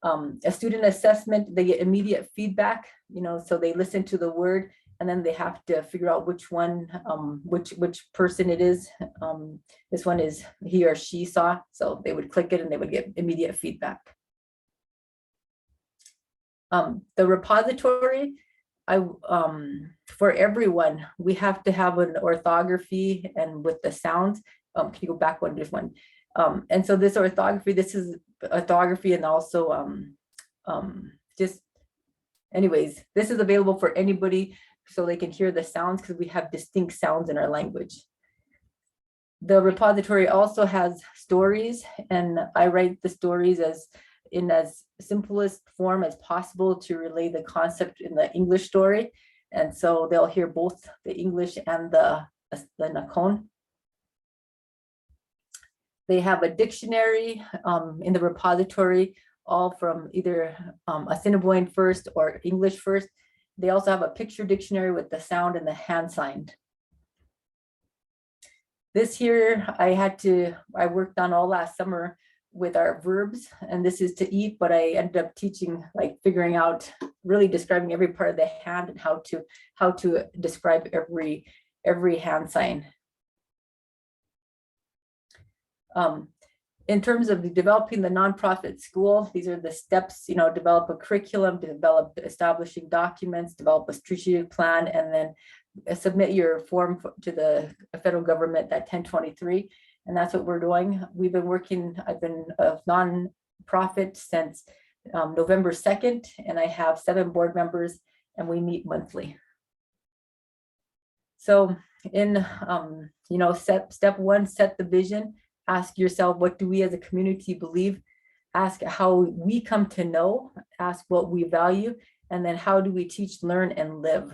A student assessment, they get immediate feedback, you know, so they listen to the word and then they have to figure out which one, which person it is. This one is he or she saw, so they would click it and they would get immediate feedback. The repository, for everyone, we have to have an orthography and with the sounds. Can you go back one, just one? And so this orthography, this is orthography and also just anyways, this is available for anybody so they can hear the sounds because we have distinct sounds in our language. The repository also has stories, and I write the stories in as simplest form as possible to relay the concept in the English story. And so they'll hear both the English and the Nakon. They have a dictionary in the repository, all from either Assiniboine first or English first. They also have a picture dictionary with the sound and the hand signed. This here, I worked on all last summer with our verbs, and this is to eat, but I ended up teaching, like figuring out, really describing every part of the hand and how to describe every hand sign. In terms of developing the nonprofit school, these are the steps, develop a curriculum, develop establishing documents, develop a strategic plan, and then submit your form to the federal government at 1023. And that's what we're doing. I've been a nonprofit since November 2nd, and I have 7 board members, and we meet monthly. So in, step 1, set the vision. Ask yourself, what do we as a community believe? Ask how we come to know, ask what we value, and then how do we teach, learn, and live?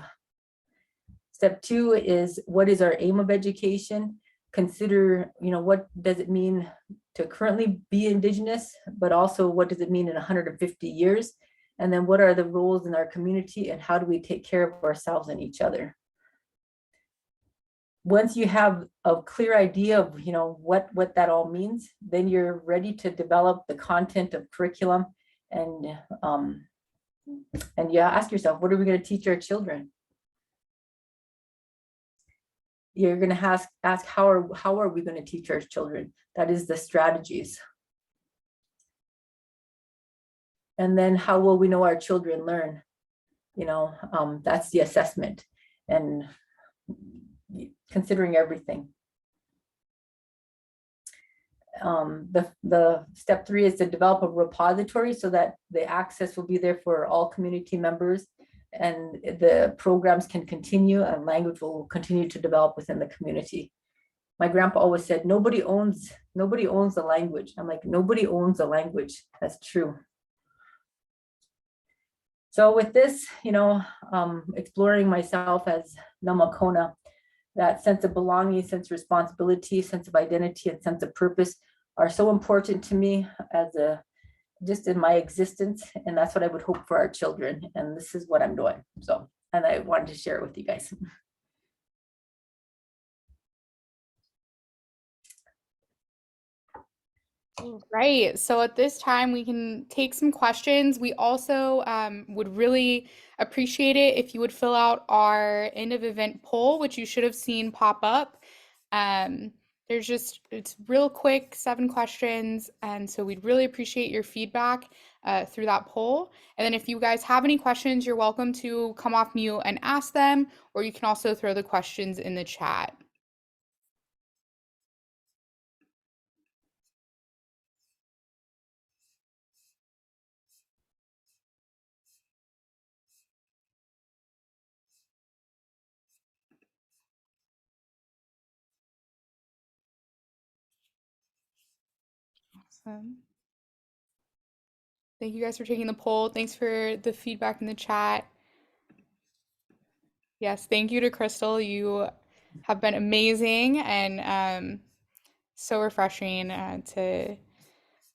Step 2 is, what is our aim of education? Consider, what does it mean to currently be Indigenous, but also what does it mean in 150 years? And then what are the roles in our community, and how do we take care of ourselves and each other? Once you have a clear idea of what that all means, then you're ready to develop the content of curriculum, and ask yourself, what are we going to teach our children? You're going to ask how are we going to teach our children? That is the strategies. And then how will we know our children learn? That's the assessment, and considering everything. The step 3 is to develop a repository so that the access will be there for all community members, and the programs can continue and language will continue to develop within the community. My grandpa always said, nobody owns the language. I'm like, nobody owns the language. That's true. So with this, exploring myself as Namakona, that sense of belonging, sense of responsibility, sense of identity, and sense of purpose are so important to me just in my existence. And that's what I would hope for our children. And this is what I'm doing. So, and I wanted to share it with you guys. Right. So at this time, we can take some questions. We also would really appreciate it if you would fill out our end of event poll, which you should have seen pop up. It's real quick, 7 questions. And so we'd really appreciate your feedback through that poll. And then if you guys have any questions, you're welcome to come off mute and ask them, or you can also throw the questions in the chat. Awesome. Thank you guys for taking the poll. Thanks for the feedback in the chat. Yes, thank you to Crystal. You have been amazing and so refreshing to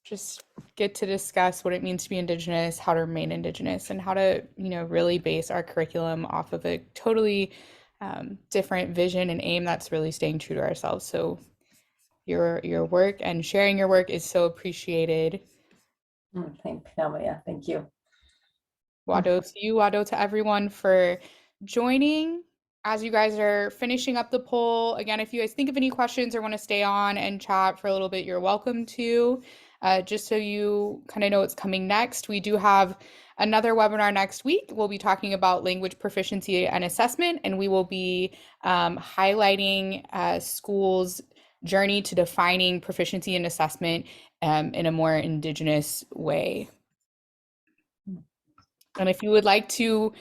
just get to discuss what it means to be Indigenous, how to remain Indigenous, and how to, really base our curriculum off of a totally different vision and aim that's really staying true to ourselves. So your work and sharing your work is so appreciated. Thank you. Wado to you, Wado to everyone for joining. As you guys are finishing up the poll, again, if you guys think of any questions or want to stay on and chat for a little bit, you're welcome to. Just so you kind of know what's coming next, we do have another webinar next week. We'll be talking about language proficiency and assessment, and we will be highlighting schools' journey to defining proficiency and assessment in a more Indigenous way. And if you would like to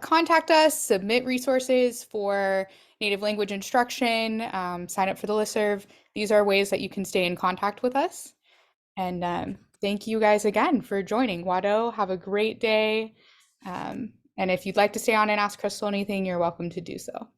contact us, submit resources for native language instruction, sign up for the listserv, these are ways that you can stay in contact with us. And thank you guys again for joining. Wado, have a great day. And if you'd like to stay on and ask Crystal anything, you're welcome to do so.